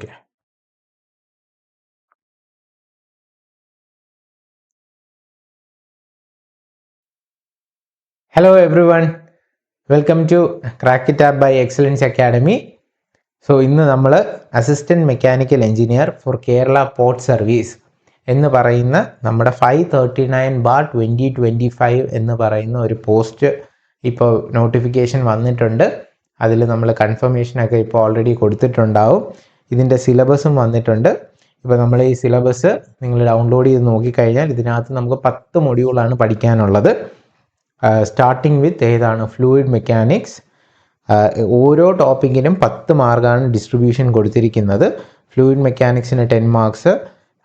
Okay. Hello everyone, welcome to Crack It Up by Excellence Academy. So ഇന്ന് നമ്മൾ assistant mechanical engineer for Kerala port service എന്ന് പറയുന്ന നമ്മുടെ 539/2025 എന്ന് പറയുന്ന ഒരു പോസ്റ്റ് ഇപ്പോൾ നോട്ടിഫിക്കേഷൻ വന്നിട്ടുണ്ട്. അതിൽ നമ്മൾ കൺഫർമേഷനൊക്കെ ഇപ്പോൾ ഓൾറെഡി കൊടുത്തിട്ടുണ്ടാവും. ഇതിൻ്റെ സിലബസും വന്നിട്ടുണ്ട്. ഇപ്പോൾ നമ്മൾ ഈ സിലബസ് നിങ്ങൾ ഡൗൺലോഡ് ചെയ്ത് നോക്കിക്കഴിഞ്ഞാൽ ഇതിനകത്ത് നമുക്ക് 10 മൊഡ്യൂളാണ് പഠിക്കാനുള്ളത്. സ്റ്റാർട്ടിങ് വിത്ത് ഏതാണ് ഫ്ലൂയിഡ് മെക്കാനിക്സ്. ഓരോ ടോപ്പിക്കിനും 10 മാർക്കാണ് ഡിസ്ട്രിബ്യൂഷൻ കൊടുത്തിരിക്കുന്നത്. ഫ്ലൂയിഡ് മെക്കാനിക്സിന് 10 മാർക്സ്,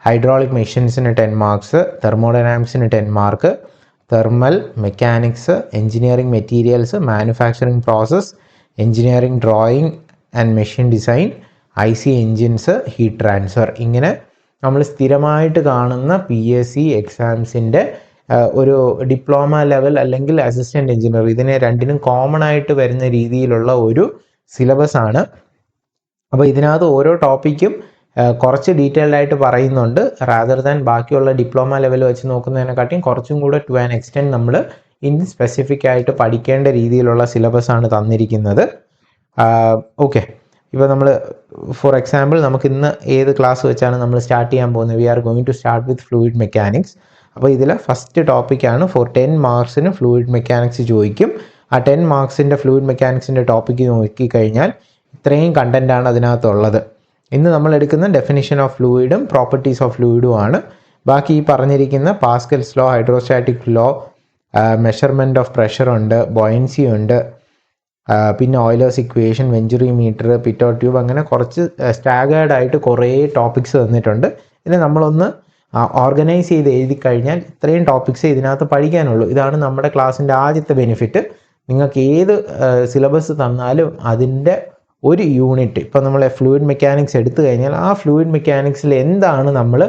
ഹൈഡ്രോളിക് മെഷീൻസിന് 10 മാർക്സ്, തെർമോഡൈനാമിക്സിന് 10 mark, thermal mechanics, engineering materials, manufacturing process, engineering drawing and machine design, IC engines, heat transfer. ഇങ്ങനെ നമ്മൾ സ്ഥിരമായിട്ട് കാണുന്ന PSC എക്സാംസിൻ്റെ ഒരു ഡിപ്ലോമ ലെവൽ അല്ലെങ്കിൽ അസിസ്റ്റൻറ്റ് എഞ്ചിനീയർ, ഇതിനെ രണ്ടിനും കോമൺ ആയിട്ട് വരുന്ന രീതിയിലുള്ള ഒരു സിലബസ് ആണ്. അപ്പോൾ ഇതിനകത്ത് ഓരോ ടോപ്പിക്കും കുറച്ച് ഡീറ്റെയിൽഡ് ആയിട്ട് പറയുന്നുണ്ട്. റാദർ ദാൻ ബാക്കിയുള്ള ഡിപ്ലോമ ലെവൽ വെച്ച് നോക്കുന്നതിനെക്കാട്ടിയും കുറച്ചും കൂടെ ടു ആൻ എക്സ്റ്റെൻറ്റ് നമ്മൾ സ്പെസിഫിക് ആയിട്ട് പഠിക്കേണ്ട രീതിയിലുള്ള സിലബസ് ആണ് തന്നിരിക്കുന്നത്. ഓക്കെ, ഇപ്പോൾ നമ്മൾ ഫോർ എക്സാമ്പിൾ നമുക്ക് ഇന്ന് ഏത് ക്ലാസ് വെച്ചാണ് നമ്മൾ സ്റ്റാർട്ട് ചെയ്യാൻ പോകുന്നത്? We are going to start with fluid mechanics. അപ്പോൾ ഇതിൽ ഫസ്റ്റ് ടോപ്പിക്കാണ്. ഫോർ 10 മാർക്സിന് ഫ്ലൂയിഡ് മെക്കാനിക്സ് ചോദിക്കും. ആ 10 മാർക്സിൻ്റെ ഫ്ലൂയിഡ് മെക്കാനിക്സിൻ്റെ ടോപ്പിക്ക് നോക്കിക്കഴിഞ്ഞാൽ ഇത്രയും കണ്ടൻറ്റാണ് അതിനകത്തുള്ളത്. ഇന്ന് നമ്മൾ എടുക്കുന്ന ഡെഫിനിഷൻ ഓഫ് ഫ്ലൂയിഡും പ്രോപ്പർട്ടീസ് ഓഫ് ഫ്ലൂയിഡും ആണ്. ബാക്കി ഈ പറഞ്ഞിരിക്കുന്ന Pascal's law, hydrostatic law, measurement of pressure ഉണ്ട്, ബോയൻസി ഉണ്ട്, പിന്നെ Euler's equation, venturi metre, pitot tube, അങ്ങനെ കുറച്ച് സ്റ്റാഗേർഡ് ആയിട്ട് കുറേ ടോപ്പിക്സ് തന്നിട്ടുണ്ട്. ഇതിനെ നമ്മളൊന്ന് ഓർഗനൈസ് ചെയ്ത് എഴുതി കഴിഞ്ഞാൽ ഇത്രയും ടോപ്പിക്സ് ഇതിനകത്ത് പഠിക്കാനുള്ളൂ. ഇതാണ് നമ്മുടെ ക്ലാസ്സിൻ്റെ ആദ്യത്തെ ബെനിഫിറ്റ്. നിങ്ങൾക്ക് ഏത് സിലബസ് തന്നാലും അതിൻ്റെ ഒരു യൂണിറ്റ്, ഇപ്പോൾ നമ്മൾ ഫ്ലൂയിഡ് മെക്കാനിക്സ് എടുത്തു കഴിഞ്ഞാൽ ആ ഫ്ലൂയിഡ് മെക്കാനിക്സിൽ എന്താണ് നമ്മൾ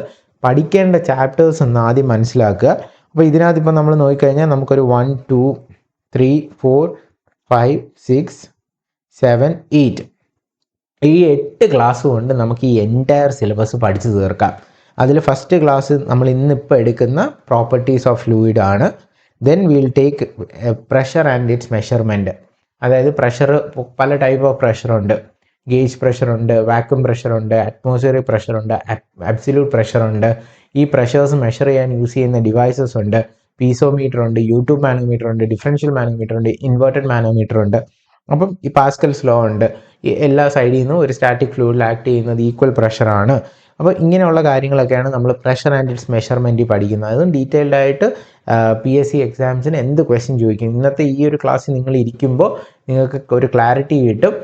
പഠിക്കേണ്ട ചാപ്റ്റേഴ്സ് എന്ന് ആദ്യം മനസ്സിലാക്കുക. അപ്പോൾ ഇതിനകത്ത് ഇപ്പോൾ നമ്മൾ നോക്കിക്കഴിഞ്ഞാൽ നമുക്കൊരു 1, 2, 3, 4, 5, 6, 7, 8 ഈ 8 ക്ലാസ് കൊണ്ട് നമുക്ക് ഈ എൻറ്റയർ സിലബസ് പഠിച്ചു തീർക്കാം. അതിൽ ഫസ്റ്റ് ക്ലാസ് നമ്മൾ ഇന്നിപ്പോൾ എടുക്കുന്ന പ്രോപ്പർട്ടീസ് ഓഫ് ഫ്ലൂയിഡ് ആണ്. Then will take pressure and its measurement. അതായത് പ്രഷർ, പല ടൈപ്പ് ഓഫ് പ്രഷറുണ്ട്. ഗേജ് പ്രഷറുണ്ട്, വാക്യൂം പ്രഷറുണ്ട്, അറ്റ്മോസ്ഫിയറിക് പ്രഷറുണ്ട്, അബ്സല്യൂട്ട് പ്രഷറുണ്ട്. ഈ പ്രഷേഴ്സ് മെഷർ ചെയ്യാൻ യൂസ് ചെയ്യുന്ന ഡിവൈസസ് ഉണ്ട്. പീസോമീറ്റർ ഉണ്ട്, യൂട്യൂബ് മാനോമീറ്റർ ഉണ്ട്, ഡിഫറൻഷ്യൽ മാനോമീറ്റർ ഉണ്ട്, ഇൻവേർട്ടഡ് മാനോമീറ്റർ ഉണ്ട്. അപ്പം ഈ പാസ്കൽസ് ലോ ഉണ്ട്. ഈ എല്ലാ സൈഡിൽ നിന്നും ഒരു സ്റ്റാറ്റിക് ഫ്ലൂയിഡിൽ ആക്ട് ചെയ്യുന്നത് ഈക്വൽ പ്രഷറാണ്. അപ്പോൾ ഇങ്ങനെയുള്ള കാര്യങ്ങളൊക്കെയാണ് നമ്മൾ പ്രഷർ ആൻഡ് ഇറ്റ്സ് മെഷർമെൻറ്റ് പഠിക്കുന്നത്. അതും ഡീറ്റെയിൽഡ് ആയിട്ട് PSC എക്സാംസിന് എന്ത് ക്വസ്റ്റ്യൻ ചോദിക്കും. ഇന്നത്തെ ഈ ഒരു ക്ലാസ്സിൽ നിങ്ങൾ ഇരിക്കുമ്പോൾ നിങ്ങൾക്ക് ഒരു ക്ലാരിറ്റി കിട്ടും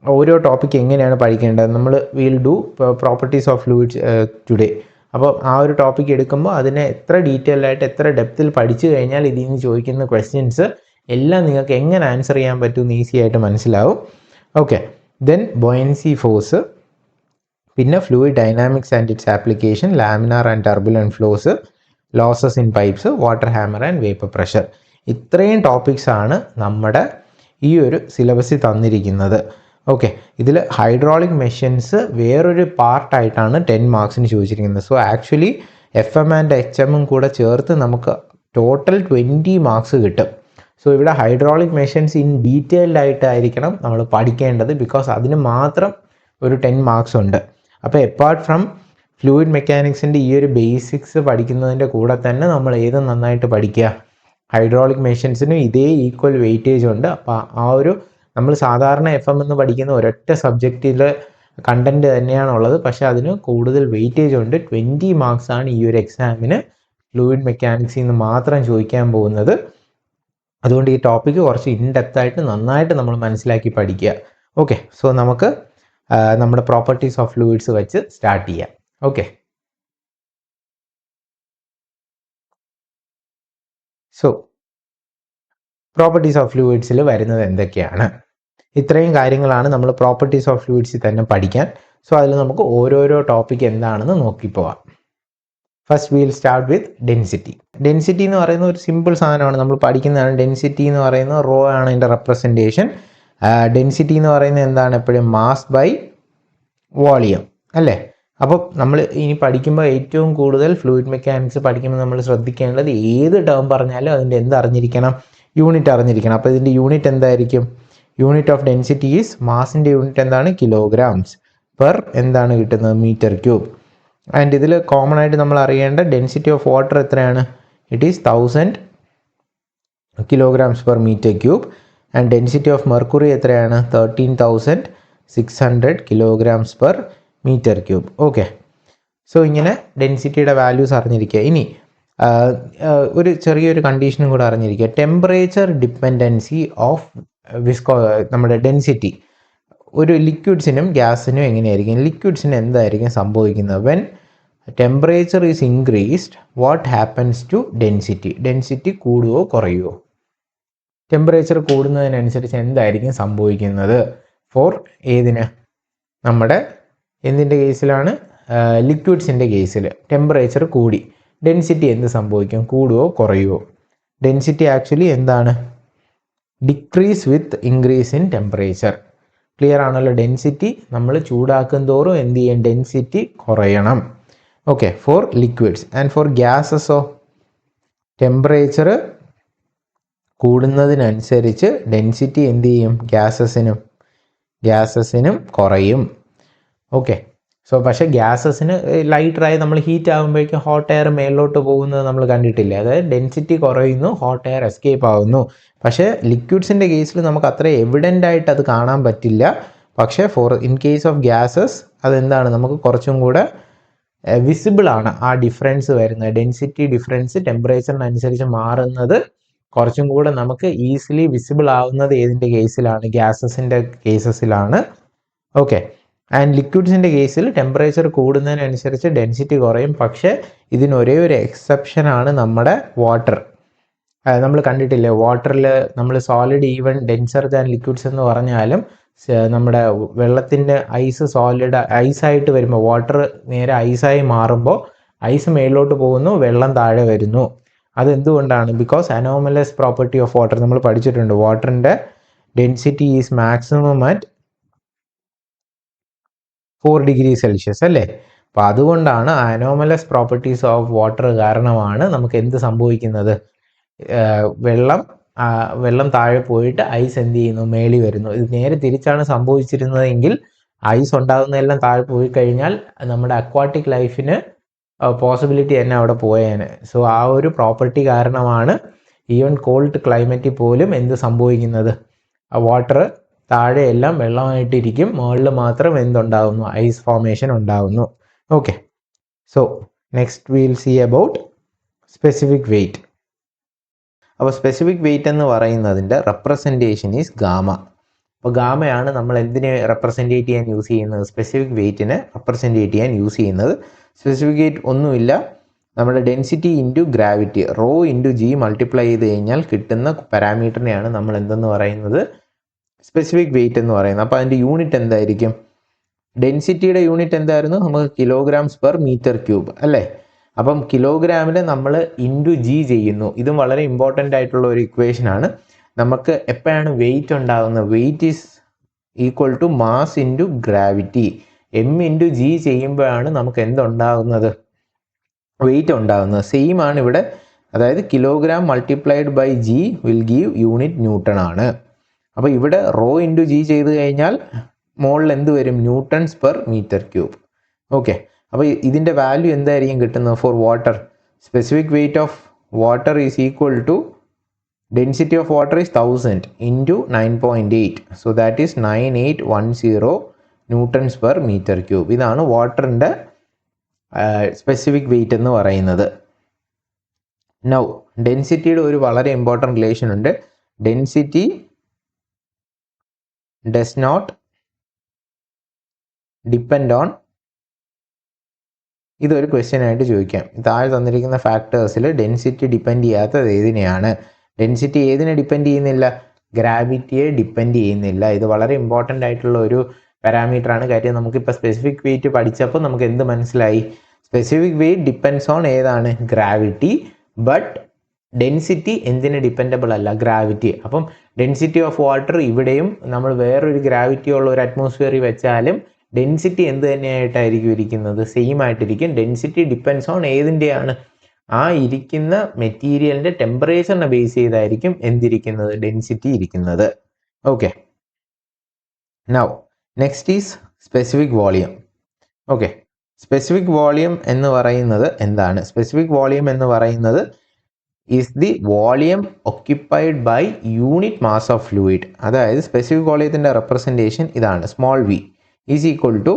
ഓരോ ടോപ്പിക് എങ്ങനെയാണ് പഠിക്കേണ്ടത്. നമ്മൾ will do properties of fluids today. അപ്പോൾ ആ ഒരു ടോപ്പിക് എടുക്കുമ്പോൾ അതിനെ എത്ര ഡീറ്റെയിൽഡ് ആയിട്ട് എത്ര ഡെപ്തിൽ പഠിച്ചു കഴിഞ്ഞാൽ ഇതിൽ നിന്ന് ചോദിക്കുന്ന ക്വസ്റ്റ്യൻസ് എല്ലാം നിങ്ങൾക്ക് എങ്ങനെ ആൻസർ ചെയ്യാൻ പറ്റുമെന്ന് ഈസി ആയിട്ട് മനസ്സിലാവും. ഓക്കെ, ദെൻ ബോയൻസി ഫോഴ്സ്, പിന്നെ fluid dynamics and its application, laminar and turbulent flows, losses in pipes, water hammer and vapour pressure. ഇത്രയും ടോപ്പിക്സ് ആണ് നമ്മുടെ ഈ ഒരു സിലബസിൽ തന്നിരിക്കുന്നത്. ഓക്കെ, ഇതിൽ ഹൈഡ്രോളിക് മെഷീൻസ് വേറൊരു പാർട്ടായിട്ടാണ് 10 മാർക്സിന് ചോദിച്ചിരിക്കുന്നത്. So actually FM and HM കൂടെ ചേർത്ത് നമുക്ക് ടോട്ടൽ 20 മാർക്സ് കിട്ടും. സോ ഇവിടെ ഹൈഡ്രോളിക് മെഷീൻസ് ഇൻ ഡീറ്റെയിൽഡ് ആയിട്ടായിരിക്കണം നമ്മൾ പഠിക്കേണ്ടത്. ബിക്കോസ് അതിന് മാത്രം ഒരു 10 മാർക്സ് ഉണ്ട്. അപ്പോൾ എപ്പാർട്ട് ഫ്രം ഫ്ലൂയിഡ് മെക്കാനിക്സിൻ്റെ ഈ ഒരു ബേസിക്സ് പഠിക്കുന്നതിൻ്റെ കൂടെ തന്നെ നമ്മൾ ഏത് നന്നായിട്ട് പഠിക്കുക, ഹൈഡ്രോളിക് മെഷീൻസിനും ഇതേ ഈക്വൽ വെയിറ്റേജ് ഉണ്ട്. അപ്പോൾ ആ ഒരു നമ്മൾ സാധാരണ FM എന്ന് പഠിക്കുന്ന ഒരൊറ്റ സബ്ജക്റ്റിൽ കണ്ടൻറ്റ് തന്നെയാണുള്ളത്, പക്ഷേ അതിന് കൂടുതൽ വെയിറ്റേജ് ഉണ്ട്. 20 മാർക്സ് ആണ് ഈ ഒരു എക്സാമിന് ഫ്ലൂയിഡ് മെക്കാനിക്സിൽ നിന്ന് മാത്രം ചോദിക്കാൻ പോകുന്നത്. അതുകൊണ്ട് ഈ ടോപ്പിക്ക് കുറച്ച് ഇൻഡെപ്ത് ആയിട്ട് നന്നായിട്ട് നമ്മൾ മനസ്സിലാക്കി പഠിക്കുക. ഓക്കെ, സോ നമുക്ക് നമ്മുടെ പ്രോപ്പർട്ടീസ് ഓഫ് ഫ്ലൂയിഡ്സ് വെച്ച് സ്റ്റാർട്ട് ചെയ്യാം. ഓക്കെ, സോ പ്രോപ്പർട്ടീസ് ഓഫ് ഫ്ലൂയിഡ്സിൽ വരുന്നത് എന്തൊക്കെയാണ്? ഇത്രയും കാര്യങ്ങളാണ് നമ്മൾ പ്രോപ്പർട്ടീസ് ഓഫ് ഫ്ലൂയിഡ്സിൽ തന്നെ പഠിക്കാൻ. സോ അതിൽ നമുക്ക് ഓരോരോ ടോപ്പിക് എന്താണെന്ന് നോക്കിപ്പോവാം. First will start with density. Density എന്ന് പറയുന്ന ഒരു സിമ്പിൾ സാധനമാണ്, നമ്മൾ പഠിക്കുന്നതാണ്. ഡെൻസിറ്റി എന്ന് പറയുന്നത് റോ ആണ് അതിൻ്റെ റെപ്രസെൻറ്റേഷൻ. ഡെൻസിറ്റി എന്ന് പറയുന്നത് എന്താണ്? എപ്പോഴും മാസ് ബൈ വോളിയം. അല്ലേ? അപ്പോൾ നമ്മൾ ഇനി പഠിക്കുമ്പോൾ ഏറ്റവും കൂടുതൽ ഫ്ലൂയിഡ് മെക്കാനിക്സ് പഠിക്കുമ്പോൾ നമ്മൾ ശ്രദ്ധിക്കേണ്ടത് ഏത് ടേം പറഞ്ഞാലും അതിൻ്റെ എന്ത് അറിഞ്ഞിരിക്കണം, യൂണിറ്റ് അറിഞ്ഞിരിക്കണം. അപ്പോൾ ഇതിൻ്റെ യൂണിറ്റ് എന്തായിരിക്കും? യൂണിറ്റ് ഓഫ് ഡെൻസിറ്റി ഈസ്, മാസിൻ്റെ യൂണിറ്റ് എന്താണ്? കിലോഗ്രാംസ് പെർ എന്താണ് കിട്ടുന്നത്? Metre cube. ആൻഡ് ഇതിൽ കോമൺ ആയിട്ട് നമ്മൾ അറിയേണ്ട ഡെൻസിറ്റി ഓഫ് വാട്ടർ എത്രയാണ്? It is 1000 kilograms per meter cube. And density of mercury എത്രയാണ്? 13,600 kilograms per meter cube. Okay, so ഇങ്ങനെ ഡെൻസിറ്റിയുടെ വാല്യൂസ് അറിഞ്ഞിരിക്കുക. ഇനി ഒരു ചെറിയൊരു കണ്ടീഷനും കൂടെ അറിഞ്ഞിരിക്കുക. ടെമ്പറേച്ചർ ഡിപ്പെൻഡൻസി ഓഫ് നമ്മുടെ ഡെൻസിറ്റി ഒരു ലിക്വിഡ്സിനും ഗ്യാസിനും എങ്ങനെയായിരിക്കും? ലിക്വിഡ്സിന് എന്തായിരിക്കും സംഭവിക്കുന്നത്? When temperature is increased, what happens to density? Density കൂടുകയോ കുറയുമോ? ടെമ്പറേച്ചർ കൂടുന്നതിനനുസരിച്ച് എന്തായിരിക്കും സംഭവിക്കുന്നത്? ഫോർ ഏതിന്? നമ്മുടെ എന്തിൻ്റെ കേസിലാണ്? ലിക്വിഡ്സിൻ്റെ കേസിൽ ടെമ്പറേച്ചർ കൂടി ഡെൻസിറ്റി എന്ത് സംഭവിക്കും? കൂടുകയോ കുറയുമോ? ഡെൻസിറ്റി ആക്ച്വലി എന്താണ്? Decrease with increase in temperature. Clear ആണല്ലോ? ഡെൻസിറ്റി നമ്മൾ ചൂടാക്കും തോറും എന്ത് ചെയ്യും? ഡെൻസിറ്റി കുറയണം. Okay, for liquids. And for ഗ്യാസസോ? ടെമ്പറേച്ചർ കൂടുന്നതിനനുസരിച്ച് ഡെൻസിറ്റി എന്ത് ചെയ്യും? ഗ്യാസസിനും കുറയും. ഓക്കെ, സോ പക്ഷേ ഗ്യാസസിന് ലൈറ്ററായി നമ്മൾ ഹീറ്റ് ആകുമ്പോഴേക്കും ഹോട്ട് എയർ മേലോട്ട് പോകുന്നത് നമ്മൾ കണ്ടിട്ടില്ലേ? അതായത് ഡെൻസിറ്റി കുറയുന്നു, ഹോട്ട് എയർ എസ്കേപ്പ് ആവുന്നു. പക്ഷേ ലിക്വിഡ്സിൻ്റെ കേസിൽ നമുക്ക് അത്ര എവിഡൻ്റ് ആയിട്ട് അത് കാണാൻ പറ്റില്ല. പക്ഷേ ഇൻ കേസ് ഓഫ് ഗ്യാസസ് അതെന്താണ്? നമുക്ക് കുറച്ചും കൂടെ വിസിബിൾ ആണ് ആ ഡിഫറൻസ് വരുന്നത്. ഡെൻസിറ്റി ഡിഫറൻസ് ടെമ്പറേച്ചറിനനുസരിച്ച് മാറുന്നത് കുറച്ചും കൂടെ നമുക്ക് ഈസിലി വിസിബിൾ ആവുന്നത് ഏതിൻ്റെ കേസിലാണ്? ഗ്യാസസിൻ്റെ കേസസിലാണ്. ഓക്കെ, ആൻഡ് ലിക്വിഡ്സിൻ്റെ കേസിൽ ടെമ്പറേച്ചർ കൂടുന്നതിനനുസരിച്ച് ഡെൻസിറ്റി കുറയും. പക്ഷേ ഇതിന് ഒരേ ഒരു എക്സെപ്ഷനാണ് നമ്മുടെ വാട്ടർ. നമ്മൾ കണ്ടിട്ടില്ലേ? വാട്ടറിൽ നമ്മൾ solid even denser than liquids എന്ന് പറഞ്ഞാലും നമ്മുടെ വെള്ളത്തിൻ്റെ സോളിഡ് ഐസായിട്ട് വരുമ്പോൾ, വാട്ടർ നേരെ ഐസായി മാറുമ്പോൾ ഐസ് മേലോട്ട് പോകുന്നു, വെള്ളം താഴെ വരുന്നു. അതെന്തുകൊണ്ടാണ്? Because anomalous property of water നമ്മൾ പഠിച്ചിട്ടുണ്ട്. വാട്ടറിൻ്റെ density is maximum at 4 degree Celsius അല്ലേ? അപ്പോൾ അതുകൊണ്ടാണ് അനോമലസ് പ്രോപ്പർട്ടീസ് ഓഫ് വാട്ടർ കാരണമാണ് നമുക്ക് എന്ത് സംഭവിക്കുന്നത്? വെള്ളം താഴെ പോയിട്ട് ഐസ് എന്ത് ചെയ്യുന്നു? മേളി വരുന്നു. ഇത് നേരെ തിരിച്ചാണ് സംഭവിച്ചിരുന്നതെങ്കിൽ ഐസ് ഉണ്ടാകുന്നതെല്ലാം താഴെ പോയി കഴിഞ്ഞാൽ നമ്മുടെ അക്വാട്ടിക് ലൈഫിന് പോസിബിലിറ്റി തന്നെ അവിടെ പോയേനെ. സോ ആ ഒരു പ്രോപ്പർട്ടി കാരണമാണ് ഈവൻ കോൾഡ് ക്ലൈമറ്റിൽ പോലും എന്ത് സംഭവിക്കുന്നത്? ആ വാട്ടർ താഴെയെല്ലാം വെള്ളമായിട്ടിരിക്കും, മുകളിൽ മാത്രം എന്തുണ്ടാകുന്നു? ഐസ് ഫോർമേഷൻ ഉണ്ടാകുന്നു. Okay, so next will see about specific weight. അപ്പോൾ സ്പെസിഫിക് വെയിറ്റ് എന്ന് പറയുന്നതിൻ്റെ റെപ്രസെൻറ്റേഷൻ ഈസ് ഗാമ. അപ്പോൾ ഗാമയാണ് നമ്മൾ എന്തിനെ റെപ്രസെൻറ്റേറ്റ് ചെയ്യാൻ യൂസ് ചെയ്യുന്നത്? സ്പെസിഫിക് വെയിറ്റിനെ റെപ്രസെൻറ്റേറ്റ് ചെയ്യാൻ യൂസ് ചെയ്യുന്നത്. സ്പെസിഫിക് വെയിറ്റ് ഒന്നുമില്ല, നമ്മുടെ density into gravity, raw into G multiply ചെയ്ത് കഴിഞ്ഞാൽ കിട്ടുന്ന പാരാമീറ്ററിനെയാണ് നമ്മൾ എന്തെന്ന് പറയുന്നത്? സ്പെസിഫിക് വെയിറ്റ് എന്ന് പറയുന്നത്. അപ്പോൾ അതിൻ്റെ യൂണിറ്റ് എന്തായിരിക്കും? ഡെൻസിറ്റിയുടെ യൂണിറ്റ് എന്തായിരുന്നു? നമുക്ക് കിലോഗ്രാംസ് പെർ മീറ്റർ ക്യൂബ് അല്ലേ? അപ്പം കിലോഗ്രാമിൽ നമ്മൾ ഇൻറ്റു ജി ചെയ്യുന്നു. ഇതും വളരെ ഇമ്പോർട്ടൻ്റ് ആയിട്ടുള്ള ഒരു ഇക്വേഷനാണ്. നമുക്ക് എപ്പോഴാണ് വെയിറ്റ് ഉണ്ടാകുന്നത്? Weight is equal to mass into gravity. M into g ചെയ്യുമ്പോഴാണ് നമുക്ക് എന്തുണ്ടാകുന്നത്? വെയിറ്റ് ഉണ്ടാകുന്നത്. സെയിം ആണ് ഇവിടെ. അതായത് kilogram multiplied by g will give unit newton ആണ്. അപ്പോൾ ഇവിടെ റോ ഇൻറ്റു ജി ചെയ്ത് കഴിഞ്ഞാൽ മോളിൽ എന്ത് വരും? Newtons per metre cube. Okay, അപ്പോൾ ഇതിൻ്റെ വാല്യൂ എന്തായിരിക്കും കിട്ടുന്നത്? For water, specific weight of water is equal to density of water is 1000 into 9.8. So that is 9810 newtons per metre cube. ഇതാണ് വാട്ടറിൻ്റെ സ്പെസിഫിക് വെയിറ്റ് എന്ന് പറയുന്നത്. നൗ ഡെൻസിറ്റിയുടെ ഒരു വളരെ ഇമ്പോർട്ടൻറ്റ് റിലേഷൻ ഉണ്ട്. Density does not depend on, ഇതൊരു question ആയിട്ട് ചോദിക്കാം. താഴെ തന്നിരിക്കുന്ന ഫാക്ടേഴ്സിൽ ഡെൻസിറ്റി ഡിപ്പെൻഡ് ചെയ്യാത്തത് ഏതിനെയാണ്? ഡെൻസിറ്റി ഏതിനെ ഡിപ്പെൻഡ് ചെയ്യുന്നില്ല? ഗ്രാവിറ്റിയെ ഡിപ്പെൻഡ് ചെയ്യുന്നില്ല. ഇത് വളരെ ഇമ്പോർട്ടൻ്റ് ആയിട്ടുള്ള ഒരു പാരാമീറ്റർ ആണ്. കാര്യം നമുക്കിപ്പോൾ സ്പെസിഫിക് വെയിറ്റ് പഠിച്ചപ്പോൾ നമുക്ക് എന്ത് മനസ്സിലായി? സ്പെസിഫിക് വെയിറ്റ് ഡിപ്പെൻഡ്സ് ഓൺ ഏതാണ്? ഗ്രാവിറ്റി. ബട്ട് ഡെൻസിറ്റി എന്തിന് ഡിപ്പെൻഡബിൾ അല്ല? ഗ്രാവിറ്റി. അപ്പം ഡെൻസിറ്റി ഓഫ് വാട്ടർ ഇവിടെയും നമ്മൾ വേറൊരു ഗ്രാവിറ്റി ഉള്ള ഒരു അറ്റ്മോസ്ഫിയറിൽ വെച്ചാലും ഡെൻസിറ്റി എന്ത് തന്നെയായിട്ടായിരിക്കും ഇരിക്കുന്നത്, സെയിം ആയിട്ടിരിക്കും. ഡെൻസിറ്റി ഡിപ്പെൻസ് ഓൺ ഏതിൻ്റെയാണ്, ആ ഇരിക്കുന്ന മെറ്റീരിയലിൻ്റെ ടെമ്പറേച്ചറിനെ ബേസ് ചെയ്തായിരിക്കും എന്തിരിക്കുന്നത്, ഡെൻസിറ്റി ഇരിക്കുന്നത്. Okay, now next is specific volume. Okay, specific volume എന്ന് പറയുന്നത് എന്താണ്? സ്പെസിഫിക് വോളിയം എന്ന് പറയുന്നത് is the volume occupied by unit mass of fluid. അതായത് സ്പെസിഫിക് വോളിയത്തിൻ്റെ റെപ്രസെൻറ്റേഷൻ ഇതാണ്, small v is equal to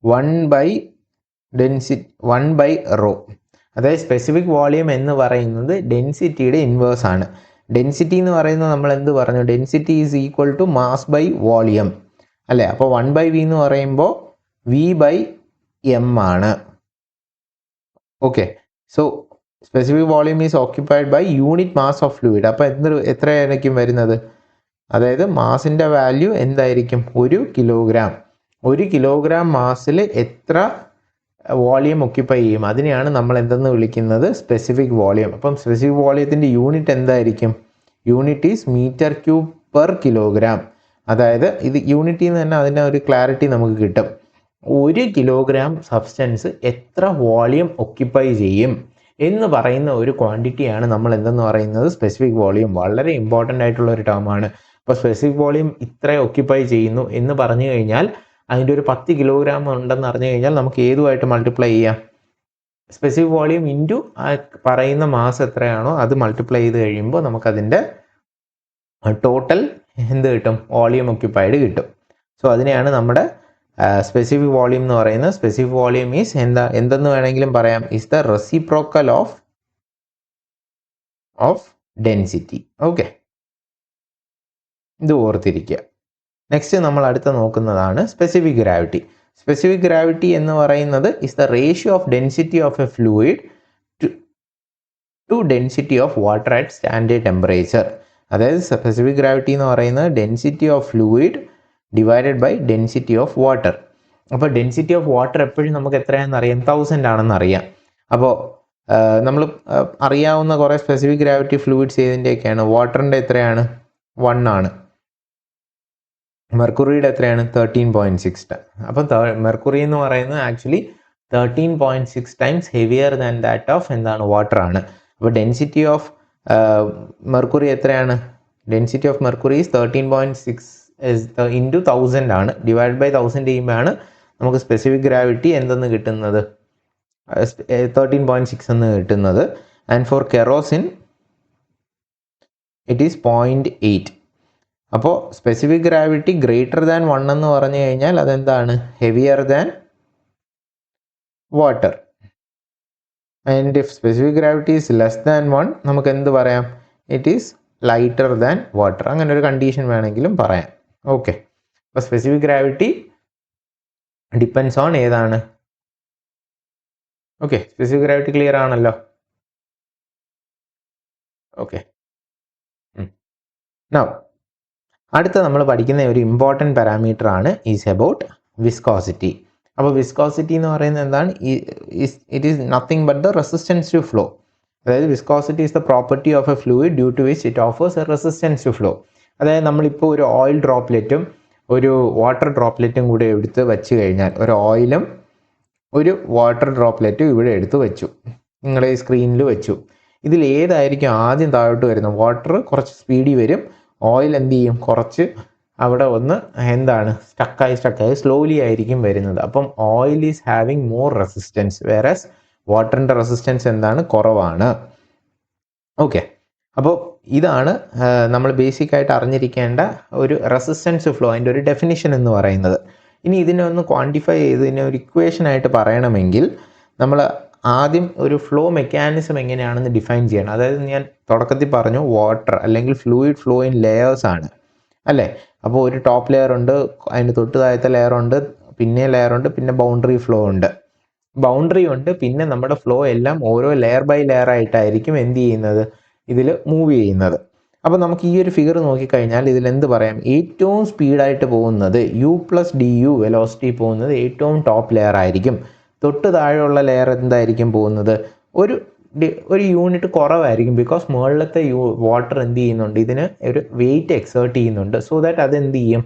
1/ρ. അതായത് സ്പെസിഫിക് വോളിയം എന്ന് പറയുന്നത് ഡെൻസിറ്റിയുടെ ഇൻവേഴ്സ് ആണ്. ഡെൻസിറ്റി എന്ന് പറയുന്നത് നമ്മൾ എന്ത് പറഞ്ഞു, density is equal to mass by volume അല്ലേ. അപ്പോൾ 1/v എന്ന് പറയുമ്പോൾ v/m ആണ്. Okay, so specific volume is occupied by unit mass of fluid. അപ്പോൾ എത്രയായിരിക്കും വരുന്നത്, അതായത് മാസിൻ്റെ വാല്യൂ എന്തായിരിക്കും, 1 കിലോഗ്രാം. 1 കിലോഗ്രാം മാസിൽ എത്ര വോളിയം ഒക്യുപ്പൈ ചെയ്യും, അതിനെയാണ് നമ്മൾ എന്തെന്ന് വിളിക്കുന്നത്, സ്പെസിഫിക് വോളിയം. അപ്പം സ്പെസിഫിക് വോളിയത്തിൻ്റെ യൂണിറ്റ് എന്തായിരിക്കും, unit is metre cube per kilogram. അതായത് ഇത് യൂണിറ്റിൽ നിന്ന് തന്നെ അതിൻ്റെ ഒരു ക്ലാരിറ്റി നമുക്ക് കിട്ടും. 1 കിലോഗ്രാം സബ്സ്റ്റൻസ് എത്ര വോളിയം ഒക്യുപ്പൈ ചെയ്യും എന്ന് പറയുന്ന ഒരു ക്വാണ്ടിറ്റിയാണ് നമ്മൾ എന്തെന്ന് പറയുന്നത്, സ്പെസിഫിക് വോളിയം. വളരെ ഇമ്പോർട്ടൻ്റ് ആയിട്ടുള്ള ഒരു ടേമാണ്. അപ്പോൾ സ്പെസിഫിക് വോളിയം ഇത്ര ഒക്യുപ്പൈ ചെയ്യുന്നു എന്ന് പറഞ്ഞു കഴിഞ്ഞാൽ അതിൻ്റെ ഒരു 10 കിലോഗ്രാം ഉണ്ടെന്ന് അറിഞ്ഞു കഴിഞ്ഞാൽ നമുക്ക് ഏതുമായിട്ട് മൾട്ടിപ്ലൈ ചെയ്യാം, സ്പെസിഫിക് വോളിയം ഇൻറ്റു ആ പറയുന്ന മാസ് എത്രയാണോ അത് മൾട്ടിപ്ലൈ ചെയ്ത് കഴിയുമ്പോൾ നമുക്കതിൻ്റെ ടോട്ടൽ എന്ത് കിട്ടും, വോളിയം ഒക്യുപ്പൈഡ് കിട്ടും. സോ അതിനെയാണ് നമ്മുടെ സ്പെസിഫിക് വോളിയം എന്ന് പറയുന്നത്. സ്പെസിഫിക് വോളിയം ഈസ് എന്തെന്ന് വേണമെങ്കിലും പറയാം, is the reciprocal of density. Okay, ഇത് ഓർത്തിരിക്കുക. നെക്സ്റ്റ് നമ്മൾ അടുത്ത നോക്കുന്നതാണ് സ്പെസിഫിക് ഗ്രാവിറ്റി. സ്പെസിഫിക് ഗ്രാവിറ്റി എന്ന് പറയുന്നത് is the ratio of density of a fluid to density of water at standard temperature. അതായത് സ്പെസിഫിക് ഗ്രാവിറ്റി എന്ന് പറയുന്നത് density of fluid divided by density of water. അപ്പോൾ ഡെൻസിറ്റി ഓഫ് വാട്ടർ എപ്പോഴും നമുക്ക് എത്രയാണെന്ന് അറിയാം, 1000 ആണെന്ന് അറിയാം. അപ്പോൾ നമ്മൾ അറിയാവുന്ന കുറേ സ്പെസിഫിക് ഗ്രാവിറ്റി ഫ്ലൂയിഡ്സ് ഏതിൻ്റെയൊക്കെയാണ്, വാട്ടറിൻ്റെ എത്രയാണ്, 1 ആണ്. മെർക്കുറിയുടെ എത്രയാണ്, 13.6. അപ്പം മെർക്കുറി എന്ന് പറയുന്നത് actually 13.6 times heavier than that of എന്താണ്, വാട്ടർ ആണ്. അപ്പോൾ ഡെൻസിറ്റി ഓഫ് മെർക്കുറി എത്രയാണ്, density of mercury is 13.6 into 1000 ആണ്. ഡിവൈഡ് ബൈ 1000 ചെയ്യുമ്പോഴാണ് നമുക്ക് സ്പെസിഫിക് ഗ്രാവിറ്റി എന്തെന്ന് കിട്ടുന്നത്, 13.6 എന്ന് കിട്ടുന്നത്. And for kerosene it is 0.8. അപ്പോൾ സ്പെസിഫിക് ഗ്രാവിറ്റി ഗ്രേറ്റർ ദാൻ 1 എന്ന് പറഞ്ഞു കഴിഞ്ഞാൽ അതെന്താണ്, heavier than water. And if specific gravity is less than 1 നമുക്ക് എന്ത് പറയാം, it is lighter than water. അങ്ങനെ ഒരു കണ്ടീഷൻ വേണമെങ്കിലും പറയാം. ഓക്കെ, അപ്പോൾ സ്പെസിഫിക് ഗ്രാവിറ്റി ഡിപ്പെൻസ് ഓൺ ഏതാണ്. ഓക്കെ, സ്പെസിഫിക് ഗ്രാവിറ്റി ക്ലിയർ ആണല്ലോ. ഓക്കെ, നൗ അടുത്ത നമ്മൾ പഠിക്കുന്ന ഒരു ഇമ്പോർട്ടൻറ്റ് പാരാമീറ്റർ ആണ് ഈസ് അബൌട്ട് വിസ്കോസിറ്റി. അപ്പോൾ വിസ്കോസിറ്റി എന്ന് പറയുന്നത് എന്താണ്, it is nothing but the resistance to flow. അതായത് viscosity is the property of a fluid due to which it offers a resistance to flow. അതായത് നമ്മളിപ്പോൾ ഒരു ഓയിൽ ഡ്രോപ്ലെറ്റും ഒരു വാട്ടർ ഡ്രോപ്ലെറ്റും കൂടെ എടുത്ത് വെച്ച് കഴിഞ്ഞാൽ, ഒരു ഓയിലും ഒരു വാട്ടർ ഡ്രോപ്ലെറ്റും ഇവിടെ എടുത്ത് വെച്ചു, നിങ്ങളെ ഈ സ്ക്രീനിൽ വെച്ചു. ഇതിൽ ഏതായിരിക്കും ആദ്യം താഴോട്ട് വരുന്നത്, വാട്ടർ കുറച്ച് സ്പീഡിൽ വരും, ഓയിൽ എന്ത് ചെയ്യും, കുറച്ച് അവിടെ ഒന്ന് എന്താണ് സ്റ്റക്കായി സ്ലോലി ആയിരിക്കും വരുന്നത്. അപ്പം oil is having more resistance, whereas വാട്ടറിൻ്റെ റെസിസ്റ്റൻസ് എന്താണ്, കുറവാണ്. ഓക്കെ, അപ്പോൾ ഇതാണ് നമ്മൾ ബേസിക്കായിട്ട് അറിഞ്ഞിരിക്കേണ്ട ഒരു റെസിസ്റ്റൻസ് ഫ്ലോ, അതിൻ്റെ ഒരു ഡെഫിനിഷൻ എന്ന് പറയുന്നത്. ഇനി ഇതിനെ ഒന്ന് ക്വാണ്ടിഫൈ ചെയ്ത് ഇതിനെ ഒരു ഇക്വേഷനായിട്ട് പറയണമെങ്കിൽ നമ്മൾ ആദ്യം ഒരു ഫ്ലോ മെക്കാനിസം എങ്ങനെയാണെന്ന് ഡിഫൈൻ ചെയ്യണം. അതായത് ഞാൻ തുടക്കത്തിൽ പറഞ്ഞു വാട്ടർ അല്ലെങ്കിൽ ഫ്ലൂയിഡ് ഫ്ലോ ഇൻ ലെയേഴ്സ് ആണ് അല്ലേ. അപ്പോൾ ഒരു ടോപ്പ് ലെയർ ഉണ്ട്, അതിന് തൊട്ട് താഴത്തെ ലെയർ ഉണ്ട്, പിന്നെ ലെയർ ഉണ്ട്, പിന്നെ ബൗണ്ടറി ഫ്ലോ ഉണ്ട്, ബൗണ്ടറി ഉണ്ട്, പിന്നെ നമ്മുടെ ഫ്ലോ എല്ലാം ഓരോ ലെയർ ബൈ ലെയർ ആയിട്ടായിരിക്കും എന്ത് ചെയ്യുന്നത്, ഇതിൽ മൂവ് ചെയ്യുന്നത്. അപ്പോൾ നമുക്ക് ഈ ഒരു ഫിഗർ നോക്കിക്കഴിഞ്ഞാൽ ഇതിൽ എന്ത് പറയാം, ഏറ്റവും സ്പീഡായിട്ട് പോകുന്നത് u+du വെലോസിറ്റി പോകുന്നത് ഏറ്റവും ടോപ്പ് ലെയർ ആയിരിക്കും. തൊട്ട് താഴെയുള്ള ലെയർ എന്തായിരിക്കും പോകുന്നത്, ഒരു യൂണിറ്റ് കുറവായിരിക്കും. ബിക്കോസ് മുകളിലത്തെ വാട്ടർ എന്ത് ചെയ്യുന്നുണ്ട്, ഇതിന് ഒരു വെയിറ്റ് എക്സേർട്ട് ചെയ്യുന്നുണ്ട്. സോ ദാറ്റ് അതെന്ത് ചെയ്യും,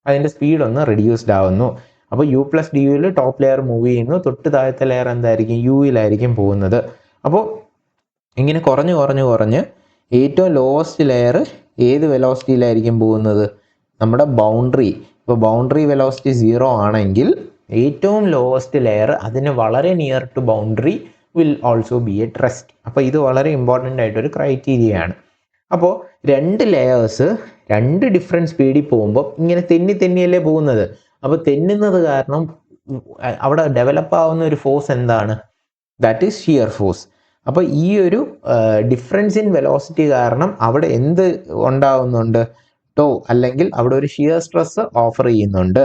അതിൻ്റെ സ്പീഡ് ഒന്ന് റെഡ്യൂസ്ഡ് ആവുന്നു. അപ്പോൾ U+DUയിൽ ടോപ്പ് ലെയർ മൂവ് ചെയ്യുന്നു, തൊട്ട് താഴത്തെ ലെയർ എന്തായിരിക്കും, യുയിലായിരിക്കും പോകുന്നത്. അപ്പോൾ ഇങ്ങനെ കുറഞ്ഞ് ഏറ്റവും ലോവസ്റ്റ് ലെയർ ഏത് വെലോസിറ്റിയിലായിരിക്കും പോകുന്നത്, നമ്മുടെ ബൗണ്ടറി. ഇപ്പോൾ ബൗണ്ടറി വെലോസിറ്റി 0 ആണെങ്കിൽ ഏറ്റവും ലോവസ്റ്റ് ലെയർ അതിന് വളരെ near to boundary will also be at rest. അപ്പോൾ ഇത് വളരെ ഇമ്പോർട്ടൻ്റ് ആയിട്ടൊരു ക്രൈറ്റീരിയ ആണ്. അപ്പോൾ രണ്ട് ലെയേഴ്സ് രണ്ട് ഡിഫറെൻറ്റ് സ്പീഡിൽ പോകുമ്പോൾ ഇങ്ങനെ തെന്നിയല്ലേ പോകുന്നത്. അപ്പോൾ തെന്നുന്നത് കാരണം അവിടെ ഡെവലപ്പ് ആവുന്ന ഒരു ഫോഴ്സ് എന്താണ്, ദാറ്റ് ഈസ് ഷിയർ ഫോഴ്സ്. അപ്പോൾ ഈ ഒരു ഡിഫറൻസ് ഇൻ വെലോസിറ്റി കാരണം അവിടെ എന്ത് ഉണ്ടാവുന്നുണ്ട്, ടോ അല്ലെങ്കിൽ അവിടെ ഒരു ഷിയർ സ്ട്രെസ് ഓഫർ ചെയ്യുന്നുണ്ട്.